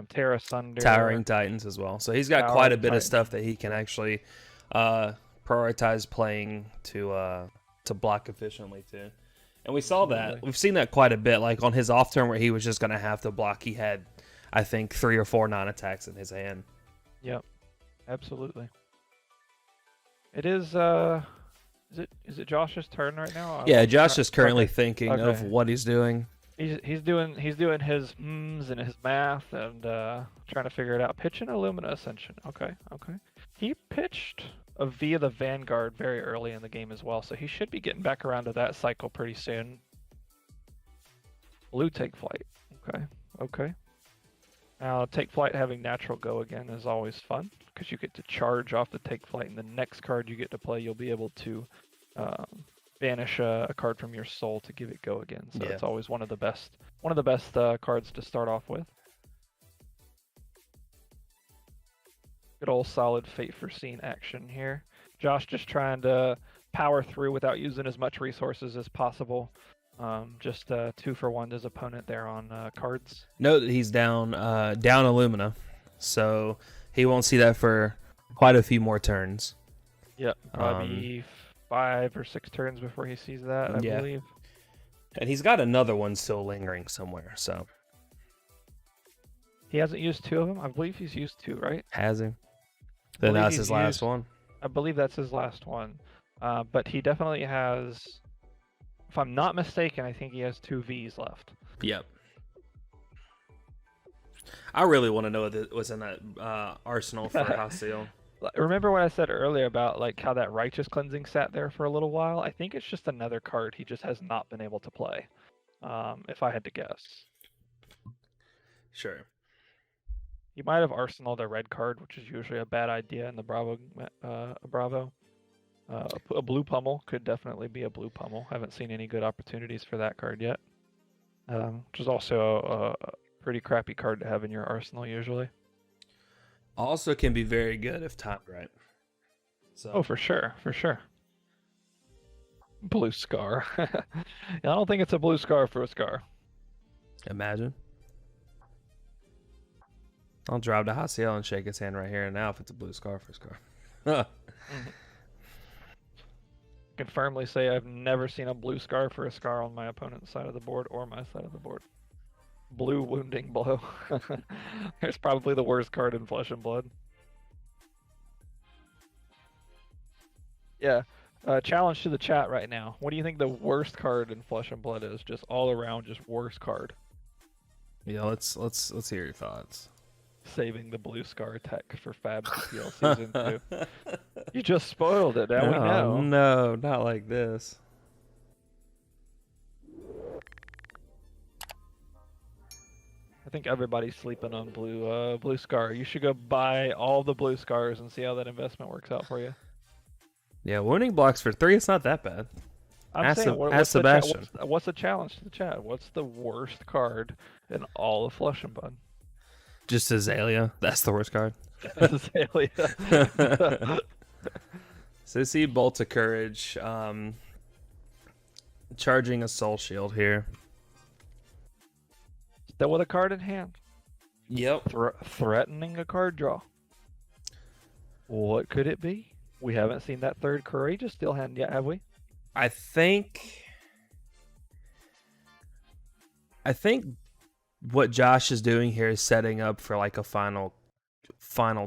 Speaker 1: Terra Sunder,
Speaker 2: Towering Titans as well. So he's got quite a bit of stuff that he can actually prioritize playing to block efficiently too. And we saw that. We've seen that quite a bit. Like on his off turn where he was just going to have to block, he had, I think, 3 or 4 non-attacks in his hand.
Speaker 1: Yep, absolutely. It is. Is it Josh's turn right now?
Speaker 2: Yeah, Josh is currently thinking of what he's doing.
Speaker 1: He's doing his and his math and trying to figure it out. Pitch an Illumina Ascension. Okay. He pitched a Via the Vanguard very early in the game as well, so he should be getting back around to that cycle pretty soon. Blue Take Flight. Okay. Now, Take Flight having natural go again is always fun because you get to charge off the Take Flight, and the next card you get to play, you'll be able to banish a card from your soul to give it go again. So it's always one of the best cards to start off with. Good old solid Fate Foreseen action here. Josh just trying to power through without using as much resources as possible. Just 2 for 1 to his opponent there on cards.
Speaker 2: Note that he's down Illumina, so he won't see that for quite a few more turns.
Speaker 1: Yep, probably 5 or 6 turns before he sees that, I believe.
Speaker 2: And he's got another one still lingering somewhere, so.
Speaker 1: He hasn't used 2 of them? I believe he's used 2, right?
Speaker 2: Has he? Then that's his last one.
Speaker 1: I believe that's his last one. But he definitely has, if I'm not mistaken, I think he has 2 Vs left.
Speaker 2: Yep. I really want to know what's in that arsenal for Jasiel.
Speaker 1: Remember what I said earlier about like how that Righteous Cleansing sat there for a little while? I think it's just another card he just has not been able to play, if I had to guess.
Speaker 2: Sure.
Speaker 1: He might have arsenaled a red card, which is usually a bad idea in the Bravo. A blue pummel could definitely be a blue pummel. Haven't seen any good opportunities for that card yet. Which is also a pretty crappy card to have in your arsenal usually.
Speaker 2: Also can be very good if timed right. So.
Speaker 1: Oh, for sure. Blue Scar. I don't think it's a blue scar for a scar.
Speaker 2: Imagine. I'll drive to Jasiel and shake his hand right here and now if it's a blue scar for a scar.
Speaker 1: I can firmly say I've never seen a blue scar for a scar on my opponent's side of the board or my side of the board. Blue Wounding Blow. It's probably the worst card in Flesh and Blood. Yeah, Challenge to the chat right now. What do you think the worst card in Flesh and Blood is? Just all around, just worst card.
Speaker 2: Yeah, let's hear your thoughts.
Speaker 1: Saving the blue scar tech for FAB CPL Season 2. You just spoiled it. Now we know.
Speaker 2: No, not like this.
Speaker 1: I think everybody's sleeping on blue scar. You should go buy all the blue scars and see how that investment works out for you.
Speaker 2: Yeah, winning blocks for 3. It's not that bad.
Speaker 1: What's the challenge to the chat? What's the worst card in all of Flesh and Blood?
Speaker 2: Just Azalea. That's the worst card.
Speaker 1: Azalea.
Speaker 2: Sissy, Bolt of Courage. Charging a Soul Shield here.
Speaker 1: Still with a card in hand.
Speaker 2: Yep.
Speaker 1: Threatening a card draw. What could it be? We haven't seen that third Courageous Steel hand yet, have we?
Speaker 2: I think what Josh is doing here is setting up for like a final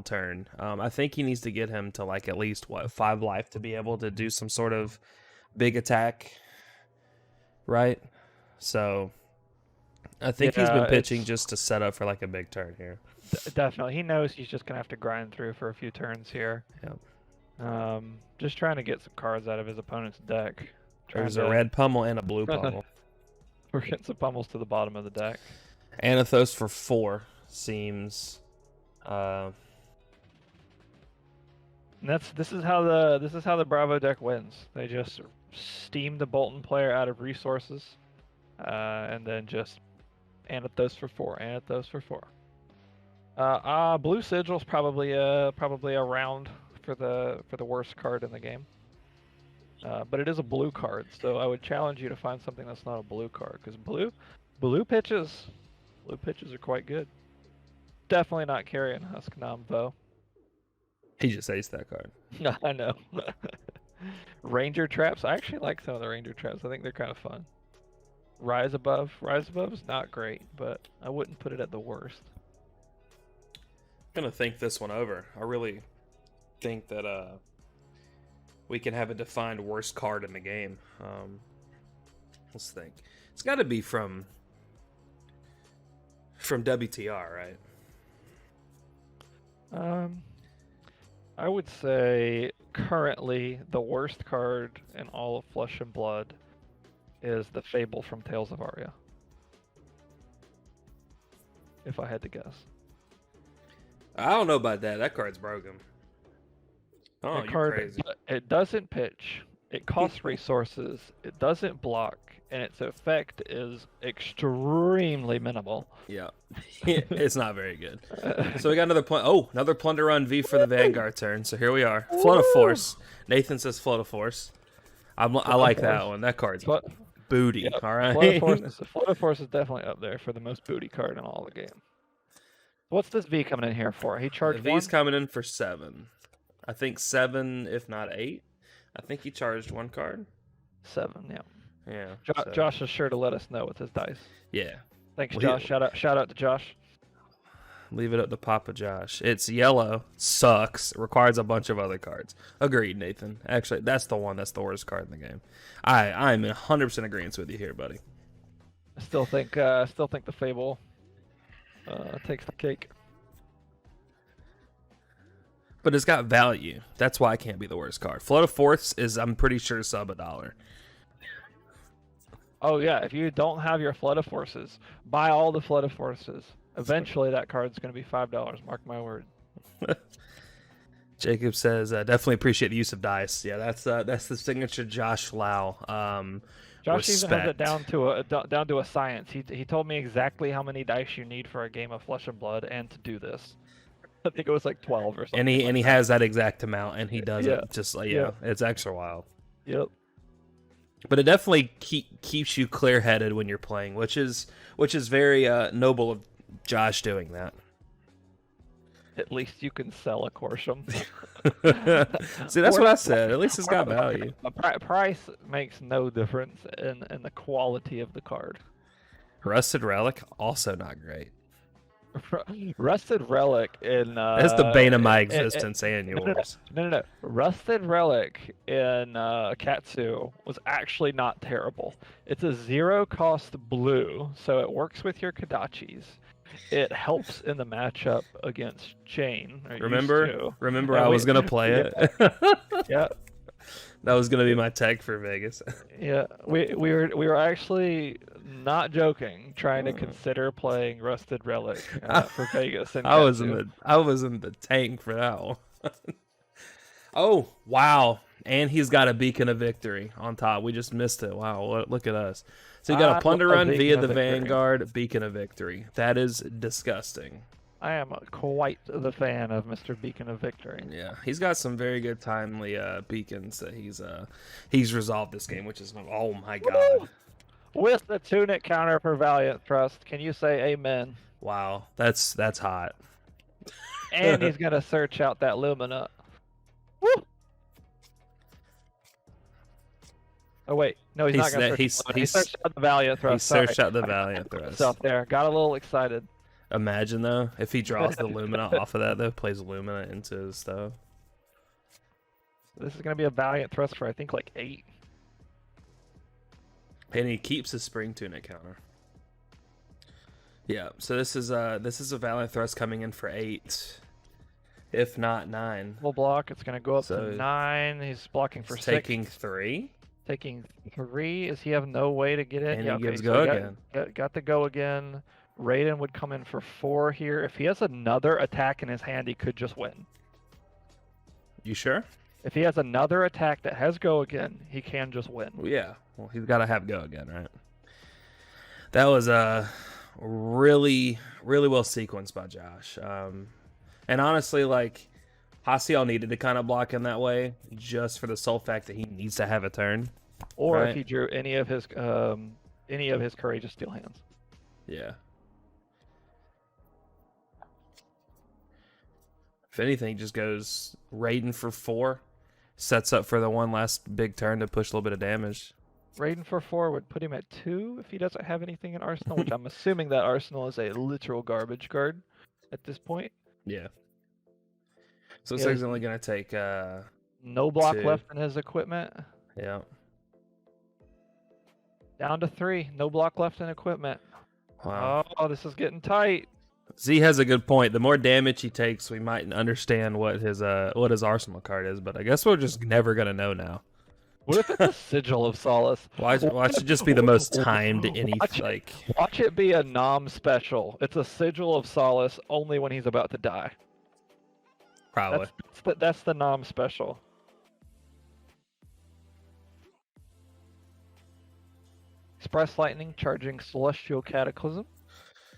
Speaker 2: turn. I think he needs to get him to like at least 5 life to be able to do some sort of big attack, right? So I think he's been pitching just to set up for like a big turn here.
Speaker 1: Definitely, he knows he's just gonna have to grind through for a few turns here.
Speaker 2: Yep.
Speaker 1: Just trying to get some cards out of his opponent's deck.
Speaker 2: There's a red pummel and a blue pummel.
Speaker 1: We're getting some pummels to the bottom of the deck.
Speaker 2: Anathos for 4 seems.
Speaker 1: This is how the Bravo deck wins. They just steam the Boltyn player out of resources, and then just Anathos for 4. Anathos for 4. Blue Sigil's probably around for the worst card in the game. But it is a blue card, so I would challenge you to find something that's not a blue card, because blue pitches are quite good. Definitely not carrying Husknam though.
Speaker 2: He just aced that card.
Speaker 1: I know. Ranger traps. I actually like some of the Ranger traps. I think they're kind of fun. Rise Above is not great, but I wouldn't put it at the worst.
Speaker 2: I'm gonna think this one over. I really think that we can have a defined worst card in the game. Let's think. It's got to be from WTR, right?
Speaker 1: I would say currently the worst card in all of Flesh and Blood is the Fable from Tales of Aria. If I had to guess.
Speaker 2: I don't know about that. That card's broken. Oh, you're crazy.
Speaker 1: It doesn't pitch. It costs resources. It doesn't block, and its effect is extremely minimal.
Speaker 2: Yeah, it's not very good. So we got another Plunder Run V for the Vanguard turn. So here we are. Flood of Force. Nathan says Flood of Force. I like that one. That card's booty. Yep. All right.
Speaker 1: Flood of Force is definitely up there for the most booty card in all the game. What's this V coming in here for? He charged
Speaker 2: V's coming in for 7. I think 7, if not 8. I think he charged 1 card.
Speaker 1: 7, yeah.
Speaker 2: Yeah.
Speaker 1: Josh is sure to let us know with his dice.
Speaker 2: Yeah.
Speaker 1: Thanks, Josh. Shout out to Josh.
Speaker 2: Leave it up to Papa Josh. It's yellow. Sucks. Requires a bunch of other cards. Agreed, Nathan. Actually, that's the one that's the worst card in the game. I'm in 100% agreement with you here, buddy.
Speaker 1: I still think the Fable takes the cake.
Speaker 2: But it's got value. That's why it can't be the worst card. Flood of Force is, I'm pretty sure, sub $1.
Speaker 1: Oh yeah, if you don't have your Flood of Forces, buy all the Flood of Forces. Eventually that card's going to be $5, mark my word.
Speaker 2: Jacob says, definitely appreciate the use of dice. Yeah, that's the signature Josh Lau.
Speaker 1: Josh even has it down to a science. He told me exactly how many dice you need for a game of Flesh and Blood and to do this. I think it was like 12 or something.
Speaker 2: And he has that exact amount, and he does it just like it's extra wild.
Speaker 1: Yep.
Speaker 2: But it definitely keeps you clear-headed when you're playing, which is very noble of Josh doing that.
Speaker 1: At least you can sell a Corsham.
Speaker 2: See, that's what I said. At least it's got value.
Speaker 1: Price makes no difference in the quality of the card.
Speaker 2: Rusted Relic, also not great.
Speaker 1: Rusted Relic in
Speaker 2: That's the bane of my existence and yours.
Speaker 1: No. Rusted Relic in Katsu was actually not terrible. It's a 0-cost blue, so it works with your Kodachis. It helps in the matchup against Jane.
Speaker 2: Remember, I was gonna play it.
Speaker 1: Yeah.
Speaker 2: That was gonna be my tech for Vegas.
Speaker 1: Yeah, we were actually not joking, trying to consider playing Rusted Relic for Vegas. And
Speaker 2: I was in the tank for that one. Oh wow! And he's got a Beacon of Victory on top. We just missed it. Wow, look at us. So you got a Plunder Run via the Vanguard, Beacon of Victory. That is disgusting.
Speaker 1: I am quite the fan of Mr. Beacon of Victory.
Speaker 2: Yeah, he's got some very good timely beacons that he's resolved this game, which is, oh my god.
Speaker 1: With the Tunic counter for Valiant Thrust, can you say amen?
Speaker 2: Wow, that's hot.
Speaker 1: And he's gonna search out that Lumina. Woo! Oh wait, no, he's not gonna search. He searched out the Valiant Thrust.
Speaker 2: He searched out the Valiant Thrust.
Speaker 1: Up there, got a little excited.
Speaker 2: Imagine though, if he draws the Lumina off of that though, plays Lumina into his stuff.
Speaker 1: This is gonna be a Valiant Thrust for I think like 8.
Speaker 2: And he keeps his Spring Tunic counter. Yeah, so this is a Valiant Thrust coming in for 8, if not 9.
Speaker 1: Full block. It's gonna go up to 9. He's blocking for 6.
Speaker 2: Taking 3.
Speaker 1: Taking 3. Does he have no way to get in?
Speaker 2: And
Speaker 1: yeah,
Speaker 2: he gives go again.
Speaker 1: Got the go again. Raiden would come in for 4 here. If he has another attack in his hand, he could just win.
Speaker 2: You sure?
Speaker 1: If he has another attack that has go again, he can just win.
Speaker 2: Well, yeah. Well, he's got to have go again, right? That was really, really well sequenced by Josh. And honestly, like, Jasiel needed to kind of block him that way just for the sole fact that he needs to have a turn.
Speaker 1: Or right? If he drew any of his Courageous Steel hands.
Speaker 2: Yeah. If anything, just goes Raiden for 4, sets up for the one last big turn to push a little bit of damage.
Speaker 1: Raiden for 4 would put him at 2 if he doesn't have anything in Arsenal, which I'm assuming that Arsenal is a literal garbage card at this point.
Speaker 2: Yeah. So it's like only going to take
Speaker 1: no block left in his equipment.
Speaker 2: Yeah.
Speaker 1: Down to 3. No block left in equipment.
Speaker 2: Wow.
Speaker 1: Oh, this is getting tight.
Speaker 2: Z has a good point. The more damage he takes, we might understand what his Arsenal card is, but I guess we're just never gonna know now.
Speaker 1: What if it's a Sigil of Solace?
Speaker 2: Why should it just be the most timed
Speaker 1: Watch it be a nom special. It's a Sigil of Solace only when he's about to die.
Speaker 2: Probably.
Speaker 1: That's the nom special. Express Lightning charging Celestial Cataclysm.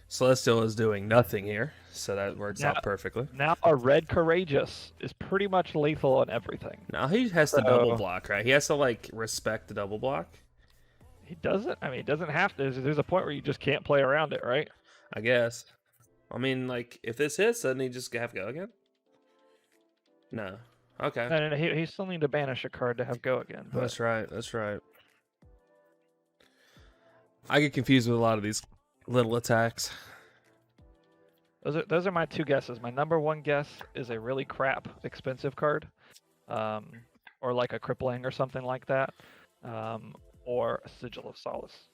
Speaker 2: Celestial is doing nothing here, so that works out perfectly.
Speaker 1: Now a red Courageous is pretty much lethal on everything.
Speaker 2: Now he has to double block, right? He has to like respect the double block.
Speaker 1: He doesn't. I mean, he doesn't have to. There's a point where you just can't play around it, right?
Speaker 2: I guess. I mean, like if this hits, doesn't he just have go again? No. Okay.
Speaker 1: No. He still need to banish a card to have go again. But...
Speaker 2: That's right. That's right. I get confused with a lot of these little attacks.
Speaker 1: Those are my 2 guesses. My number 1 guess is a really crap expensive card, or like a Crippling or something like that, or a Sigil of Solace.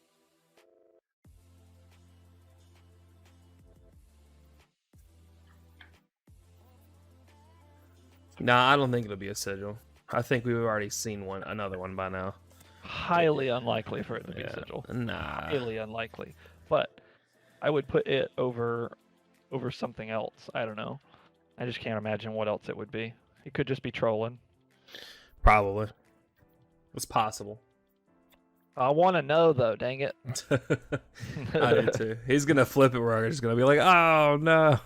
Speaker 2: Nah, I don't think it'll be a Sigil. I think we've already seen another one by now.
Speaker 1: Highly unlikely for it to be a Sigil.
Speaker 2: Nah.
Speaker 1: Highly unlikely. But I would put it over something else. I don't know. I just can't imagine what else it would be. He could just be trolling.
Speaker 2: Probably. It's possible.
Speaker 1: I want to know, though, dang it.
Speaker 2: I do too. He's going to flip it where he's going to be like, oh, no.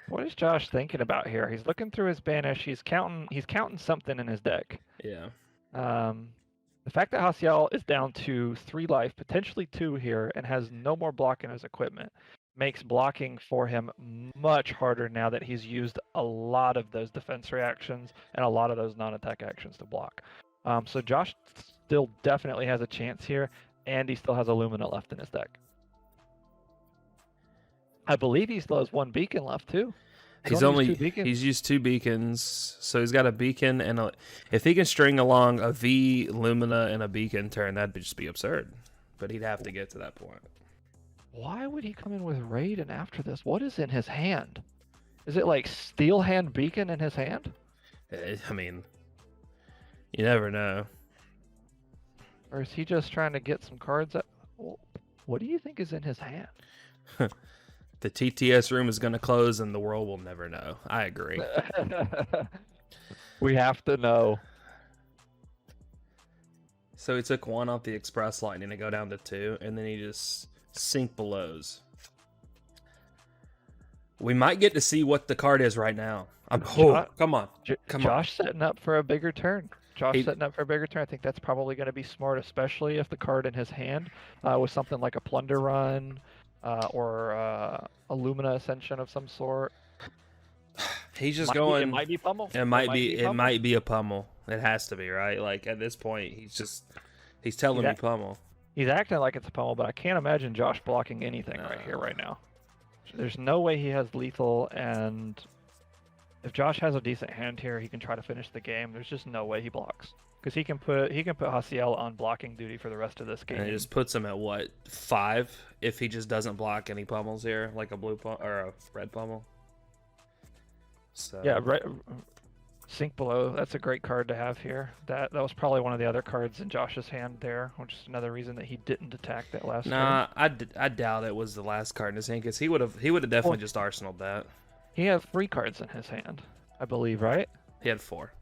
Speaker 1: What is Josh thinking about here? He's looking through his banish. He's counting something in his deck.
Speaker 2: Yeah.
Speaker 1: The fact that Jasiel is down to 3 life, potentially 2 here, and has no more block in his equipment, makes blocking for him much harder now that he's used a lot of those defense reactions and a lot of those non-attack actions to block. So Josh still definitely has a chance here, and he still has a Lumina left in his deck. I believe he still has 1 beacon left too.
Speaker 2: He's used 2 beacons, so he's got a beacon and if he can string along a V, Lumina, and a beacon turn, that'd just be absurd. But he'd have to get to that point.
Speaker 1: Why would he come in with Raiden after this? What is in his hand? Is it like Steel Hand Beacon in his hand?
Speaker 2: I mean, you never know.
Speaker 1: Or is he just trying to get some cards? What do you think is in his hand?
Speaker 2: The TTS room is going to close and the world will never know. I agree.
Speaker 1: We have to know.
Speaker 2: So he took 1 off the Express Lightning to go down to 2, and then he just sink belows. We might get to see what the card is right now. Come on.
Speaker 1: Josh setting up for a bigger turn. Setting up for a bigger turn. I think that's probably going to be smart, especially if the card in his hand was something like a Plunder Run or a Lumina Ascension of some sort.
Speaker 2: He's just going.
Speaker 1: It might be Pummel.
Speaker 2: It might be a Pummel. It has to be, right? Like at this point, he's telling me Pummel.
Speaker 1: He's acting like it's a Pummel, but I can't imagine Josh blocking anything right now. There's no way he has lethal, and if Josh has a decent hand here, he can try to finish the game. There's just no way he blocks, because he can put Jasiel on blocking duty for the rest of this game.
Speaker 2: And it just puts him at what, 5 if he just doesn't block any pummels here, like a blue or a red pummel. So
Speaker 1: yeah, sink below. That's a great card to have here. That was probably one of the other cards in Josh's hand there, which is another reason that he didn't attack that last.
Speaker 2: Nah, turn. I doubt it was the last card in his hand, because he would have definitely just arsenaled that.
Speaker 1: He had 3 cards in his hand, I believe, right?
Speaker 2: He had 4.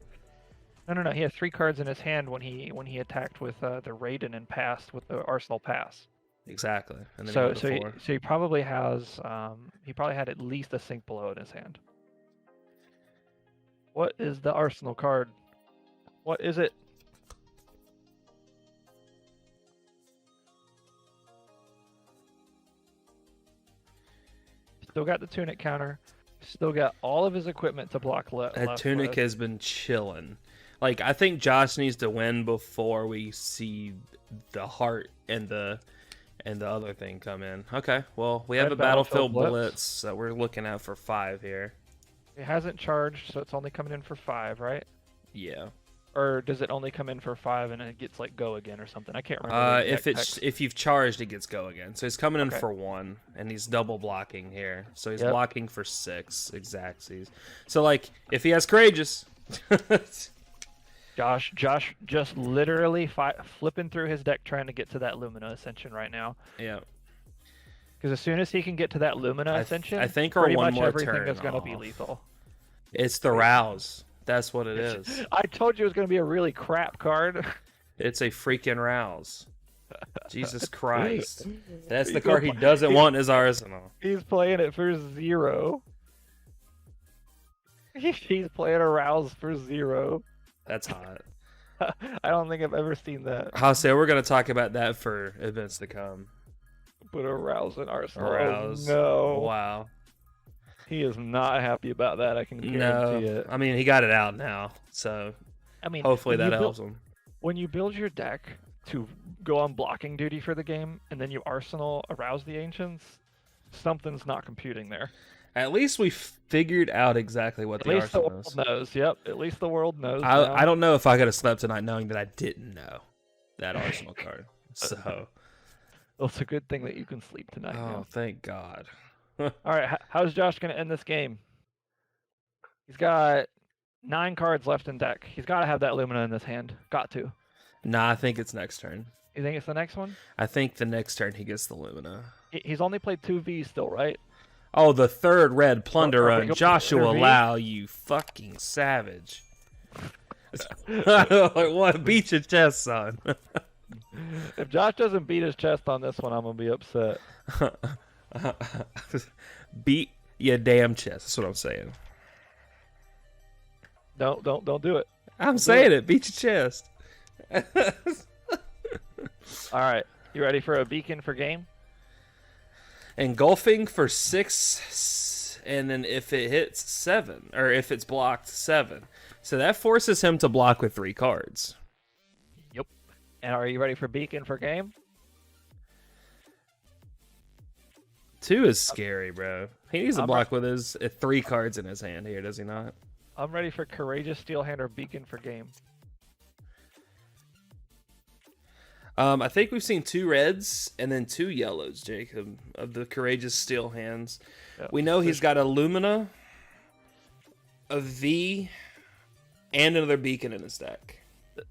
Speaker 1: No. He had 3 cards in his hand when he attacked with the Raiden and passed with the Arsenal pass.
Speaker 2: Exactly. And then
Speaker 1: so he probably has he probably had at least a sink below in his hand. What is the Arsenal card? What is it? Still got the tunic counter. Still got all of his equipment to block left.
Speaker 2: That tunic has been chilling. Like, I think Josh needs to win before we see the heart and the other thing come in. Okay, well, we have a Battlefield Blitz that we're looking at for 5 here.
Speaker 1: It hasn't charged, so it's only coming in for 5, right?
Speaker 2: Yeah.
Speaker 1: Or does it only come in for 5 and it gets like go again or something? I can't remember.
Speaker 2: If you've charged, it gets go again. So he's coming in for 1, and he's double blocking here. So he's blocking for 6 exactsies. So like, if he has courageous,
Speaker 1: Josh just literally flipping through his deck trying to get to that Lumina Ascension right now.
Speaker 2: Yeah.
Speaker 1: Because as soon as he can get to that Lumina Ascension,
Speaker 2: I think
Speaker 1: pretty
Speaker 2: one
Speaker 1: much
Speaker 2: more
Speaker 1: everything
Speaker 2: turn
Speaker 1: is going to be lethal.
Speaker 2: It's the Rouse. That's what it is.
Speaker 1: I told you it was going to be a really crap card.
Speaker 2: It's a freaking Rouse. Jesus Christ. That's the card he doesn't want in his arsenal.
Speaker 1: He's playing it for 0. He's playing a Rouse for 0.
Speaker 2: That's hot.
Speaker 1: I don't think I've ever seen that.
Speaker 2: Jose, we're going to talk about that for events to come.
Speaker 1: Put a Rouse in Arsenal.
Speaker 2: Rouse.
Speaker 1: Oh, no.
Speaker 2: Wow.
Speaker 1: He is not happy about that, I can guarantee it.
Speaker 2: I mean, he got it out now, so hopefully that helps him.
Speaker 1: When you build your deck to go on blocking duty for the game, and then you Arsenal arouse the Ancients, something's not computing there.
Speaker 2: At least we figured out exactly what the Arsenal is.
Speaker 1: At least the world knows. Yep, at least the world knows.
Speaker 2: I don't know if I could have slept tonight knowing that I didn't know that Arsenal card. So...
Speaker 1: Well, it's a good thing that you can sleep tonight.
Speaker 2: Oh, thank God.
Speaker 1: All right, how's Josh going to end this game? He's got 9 cards left in deck. He's got to have that Lumina in his hand. Got to.
Speaker 2: Nah, I think it's next turn.
Speaker 1: You think it's the next one?
Speaker 2: I think the next turn he gets the Lumina.
Speaker 1: He's only played 2 Vs still, right?
Speaker 2: Oh, the 3rd red Plunder Run. Joshua Lau, you fucking savage. What? Beat your chest, son.
Speaker 1: If Josh doesn't beat his chest on this one, I'm gonna be upset.
Speaker 2: Beat your damn chest. That's what I'm saying.
Speaker 1: Don't do it.
Speaker 2: I'm saying it. Beat your chest.
Speaker 1: All right, you ready for a beacon for game?
Speaker 2: Engulfing for 6, and then if it hits 7, or if it's blocked 7, so that forces him to block with 3 cards.
Speaker 1: Yep. And are you ready for beacon for game?
Speaker 2: 2 is scary, bro. He needs to block with his 3 cards in his hand here, does he not?
Speaker 1: I'm ready for Courageous Steel Hand or Beacon for game.
Speaker 2: I think we've seen 2 reds and then 2 yellows, Jacob, of the Courageous Steel hands. Yep. We know he's got a Lumina, a V, and another Beacon in his deck.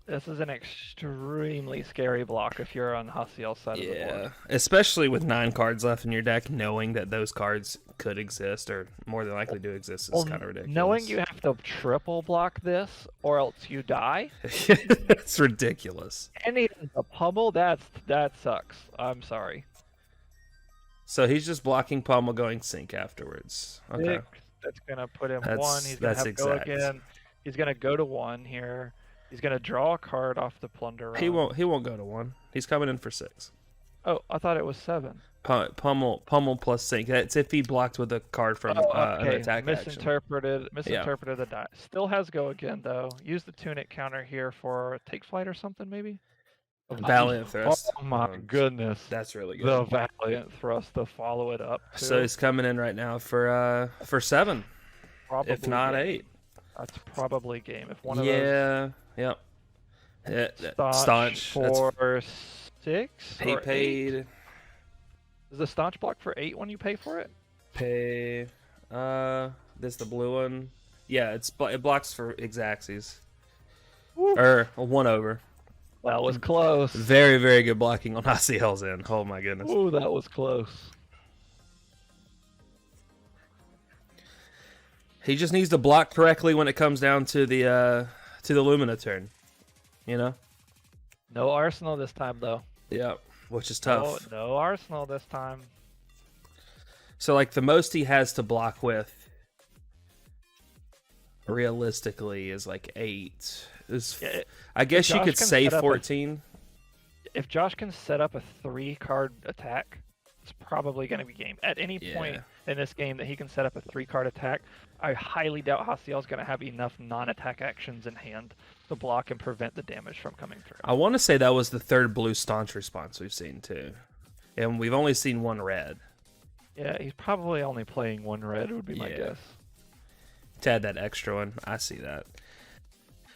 Speaker 1: This is an extremely scary block if you're on Jasiel's side of the board.
Speaker 2: Yeah, especially with 9 cards left in your deck, knowing that those cards could exist or more than likely do exist is kind of ridiculous.
Speaker 1: Knowing you have to triple block this or else you die.
Speaker 2: It's ridiculous.
Speaker 1: And a pummel, that sucks. I'm sorry.
Speaker 2: So he's just blocking pummel going sink afterwards. Okay.
Speaker 1: That's going to put him 1. He's going to have to go again. He's going to go to 1 here. He's gonna draw a card off the plunder.
Speaker 2: He won't go to 1. He's coming in for 6.
Speaker 1: Oh, I thought it was 7.
Speaker 2: Pummel plus sink. That's if he blocked with a card from an attack
Speaker 1: Misinterpreted
Speaker 2: action.
Speaker 1: The die. Still has go again though. Use the tunic counter here for take flight or something maybe.
Speaker 2: Valiant Thrust.
Speaker 1: Oh my goodness.
Speaker 2: That's really good.
Speaker 1: The Valiant Thrust to follow it up. Too.
Speaker 2: So he's coming in right now for 7.
Speaker 1: Probably
Speaker 2: if not
Speaker 1: game.
Speaker 2: 8.
Speaker 1: That's probably game. If one of
Speaker 2: those. Yep. Staunch
Speaker 1: for 6.
Speaker 2: He paid.
Speaker 1: 8? Is the staunch block for 8 when you pay for it?
Speaker 2: Pay. This the blue one. Yeah, it blocks for Xaxes. Or 1 over.
Speaker 1: That was close.
Speaker 2: Very, very good blocking on Jasiel's end. Oh my goodness.
Speaker 1: Ooh, that was close.
Speaker 2: He just needs to block correctly when it comes down to the Lumina turn. You know?
Speaker 1: No Arsenal this time though.
Speaker 2: Yeah, which is tough.
Speaker 1: No Arsenal this time.
Speaker 2: So like the most he has to block with realistically is like 8. I guess you could say 14.
Speaker 1: If Josh can set up a 3-card attack, it's probably going to be game. At any point in this game that he can set up a 3-card attack, I highly doubt Jasiel's going to have enough non-attack actions in hand to block and prevent the damage from coming through.
Speaker 2: I want to say that was the 3rd blue staunch response we've seen too. And we've only seen 1 red.
Speaker 1: Yeah, he's probably only playing 1 red would be my guess.
Speaker 2: To add that extra one, I see that.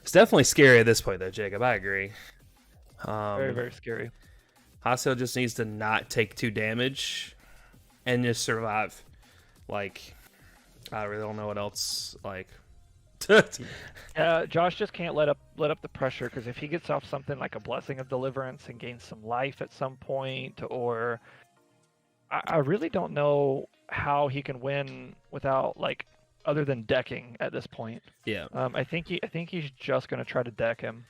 Speaker 2: It's definitely scary at this point though, Jacob. I agree.
Speaker 1: Very, very scary.
Speaker 2: Jasiel just needs to not take 2 damage and just survive. Like, I really don't know what else. Like,
Speaker 1: Josh just can't let up the pressure, because if he gets off something like a Blessing of Deliverance and gains some life at some point, or I really don't know how he can win without other than decking at this point.
Speaker 2: Yeah.
Speaker 1: I think he's just gonna try to deck him.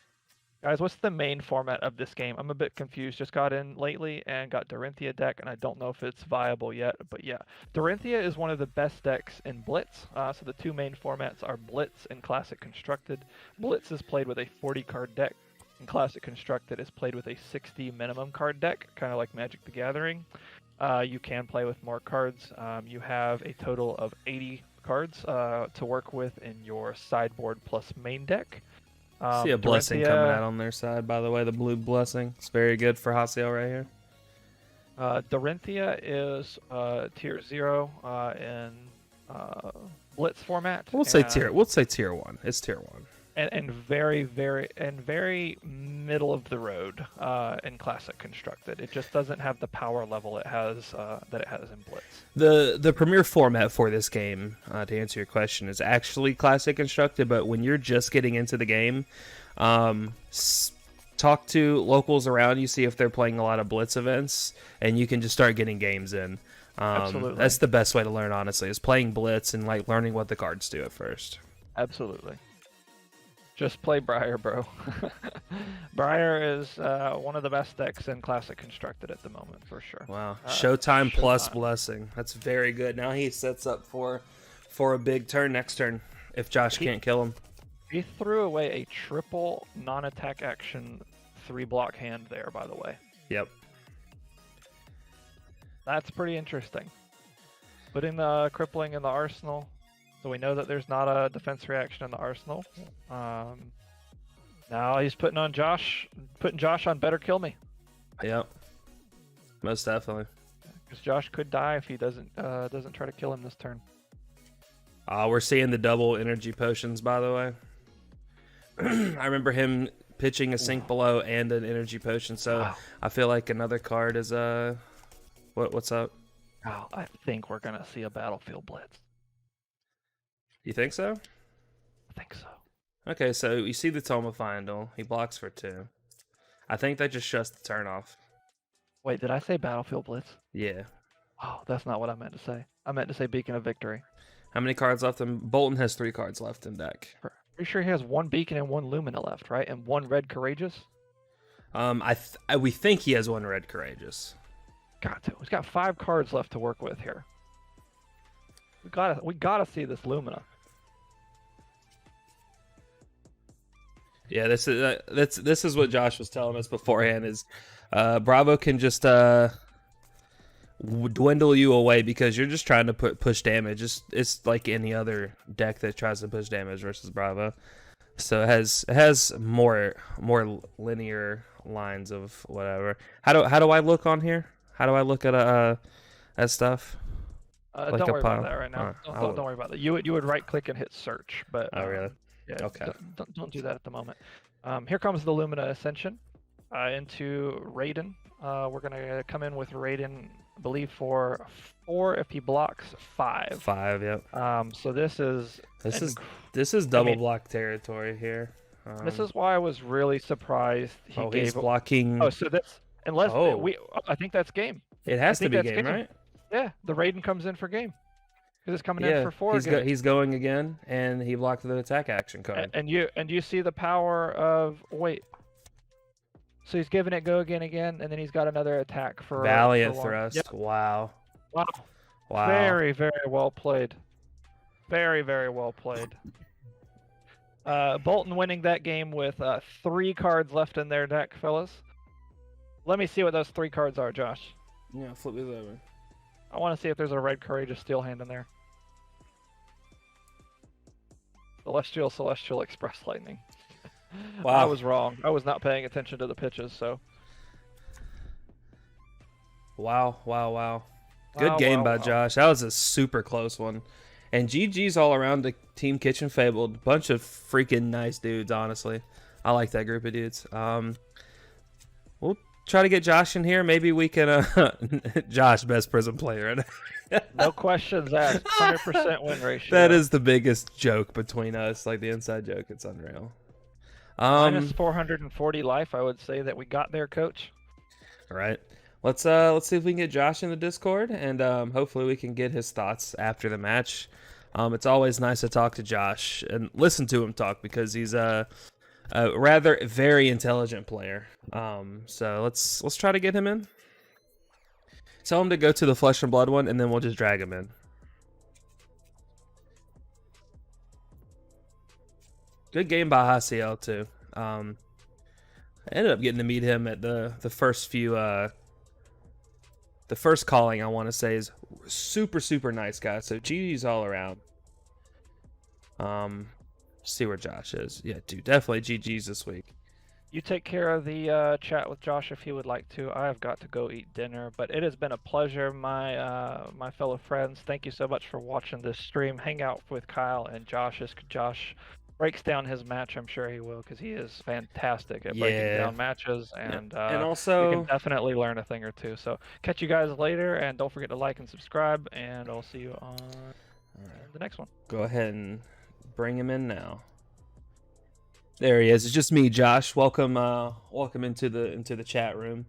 Speaker 1: Guys, what's the main format of this game? I'm a bit confused. Just got in lately and got Dorinthia deck, and I don't know if it's viable yet. But yeah, Dorinthia is one of the best decks in Blitz. So the 2 main formats are Blitz and Classic Constructed. Blitz is played with a 40-card deck, and Classic Constructed is played with a 60 minimum card deck, kind of like Magic the Gathering. You can play with more cards. You have a total of 80 cards to work with in your sideboard plus main deck.
Speaker 2: See a blessing coming out on their side, by the way. The blue blessing. It's very good for Jasiel right here.
Speaker 1: Dorinthia is tier 0 in Blitz format.
Speaker 2: We'll say tier 1. It's tier 1.
Speaker 1: And very middle of the road in Classic Constructed. It just doesn't have the power level it has that it has in Blitz.
Speaker 2: The premier format for this game, to answer your question, is actually Classic Constructed. But when you're just getting into the game, talk to locals around you, see if they're playing a lot of Blitz events, and you can just start getting games in.
Speaker 1: Absolutely,
Speaker 2: that's the best way to learn. Honestly, is playing Blitz and learning what the cards do at first.
Speaker 1: Absolutely. Just play Briar, bro. Briar is one of the best decks in Classic Constructed at the moment, for sure.
Speaker 2: Wow. Showtime plus Blessing. That's very good. Now he sets up for a big turn next turn if Josh can't kill him.
Speaker 1: He threw away a triple non-attack action 3-block hand there, by the way.
Speaker 2: Yep.
Speaker 1: That's pretty interesting. Putting the crippling in the arsenal. So we know that there's not a defense reaction in the arsenal. Now he's putting Josh on Better Kill Me.
Speaker 2: Yep. Most definitely.
Speaker 1: Because Josh could die if he doesn't try to kill him this turn.
Speaker 2: We're seeing the double energy potions, by the way. I remember him pitching a sink below and an energy potion, so wow. I feel like another card is what's up?
Speaker 1: Oh, I think we're gonna see a battlefield blitz.
Speaker 2: You think so?
Speaker 1: I think so.
Speaker 2: Okay, so you see the Toma Findle. He blocks for 2. I think that just shuts the turn off.
Speaker 1: Wait, did I say battlefield blitz?
Speaker 2: Yeah.
Speaker 1: Oh, that's not what I meant to say. I meant to say beacon of victory.
Speaker 2: How many cards left? Boltyn has 3 cards left in deck.
Speaker 1: Pretty sure he has 1 beacon and 1 Lumina left, right? And 1 red courageous.
Speaker 2: We think he has 1 red courageous.
Speaker 1: Got to. He's got 5 cards left to work with here. We gotta see this Lumina.
Speaker 2: Yeah, this is what Josh was telling us beforehand. Is Bravo can just dwindle you away because you're just trying to push damage. It's like any other deck that tries to push damage versus Bravo. So it has more linear lines of whatever. How do I look on here? How do I look at stuff?
Speaker 1: Like don't worry about that right now. Don't worry about that. You would right click and hit search, but
Speaker 2: oh really?
Speaker 1: Yeah,
Speaker 2: okay.
Speaker 1: Don't do that at the moment. Here comes the Lumina Ascension into Raiden. We're gonna come in with Raiden, I believe, for 4 if he blocks 5.
Speaker 2: 5, yep.
Speaker 1: So this is
Speaker 2: double block territory here.
Speaker 1: This is why I was really surprised
Speaker 2: he's blocking.
Speaker 1: Oh, so this I think that's game.
Speaker 2: It has to be game, right?
Speaker 1: Yeah, the Raiden comes in for game. Because it's coming in for 4.
Speaker 2: He's going again, and he blocked the attack action card.
Speaker 1: And you see the power of so he's giving it go again, and then he's got another attack for
Speaker 2: Valiant Thrust. Yep.
Speaker 1: Wow. Very, very well played. Very, very well played. Boltyn winning that game with 3 cards left in their deck, fellas. Let me see what those 3 cards are, Josh.
Speaker 2: Yeah, flip these over.
Speaker 1: I want to see if there's a red courageous steel hand in there. Celestial Express Lightning. Wow. I was wrong. I was not paying attention to the pitches, so.
Speaker 2: Wow. Good game by Josh. That was a super close one. And GG's all around the Team Kitchen Fabled. Bunch of freaking nice dudes, honestly. I like that group of dudes. We'll try to get Josh in here. Maybe we can Josh, best prison player.
Speaker 1: No questions asked. 100% win ratio.
Speaker 2: That is the biggest joke between us, like the inside joke. It's unreal.
Speaker 1: Minus 440 life, I would say that we got there, coach.
Speaker 2: All right. Let's see if we can get Josh in the Discord, and hopefully we can get his thoughts after the match. It's always nice to talk to Josh and listen to him talk because he's a rather very intelligent player. So let's try to get him in. Tell him to go to the Flesh and Blood one, and then we'll just drag him in. Good game by Jasiel too. I ended up getting to meet him at the first few. The first calling, I want to say, is super nice guy. So GG's all around. See where Josh is. Yeah, dude, definitely GG's this week.
Speaker 1: You take care of the chat with Josh if he would like to. I have got to go eat dinner, but it has been a pleasure, my fellow friends. Thank you so much for watching this stream. Hang out with Kyle and Josh as Josh breaks down his match. I'm sure he will, because he is fantastic at breaking down matches, and
Speaker 2: also
Speaker 1: you can definitely learn a thing or two. So catch you guys later, and don't forget to like and subscribe, and I'll see you on the next one.
Speaker 2: Go ahead and bring him in now. There he is. It's just me, Josh. Welcome into the chat room.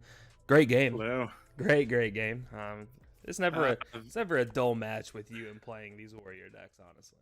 Speaker 2: Great game.
Speaker 3: Hello.
Speaker 2: Great game. It's never a dull match with you and playing these warrior decks, honestly.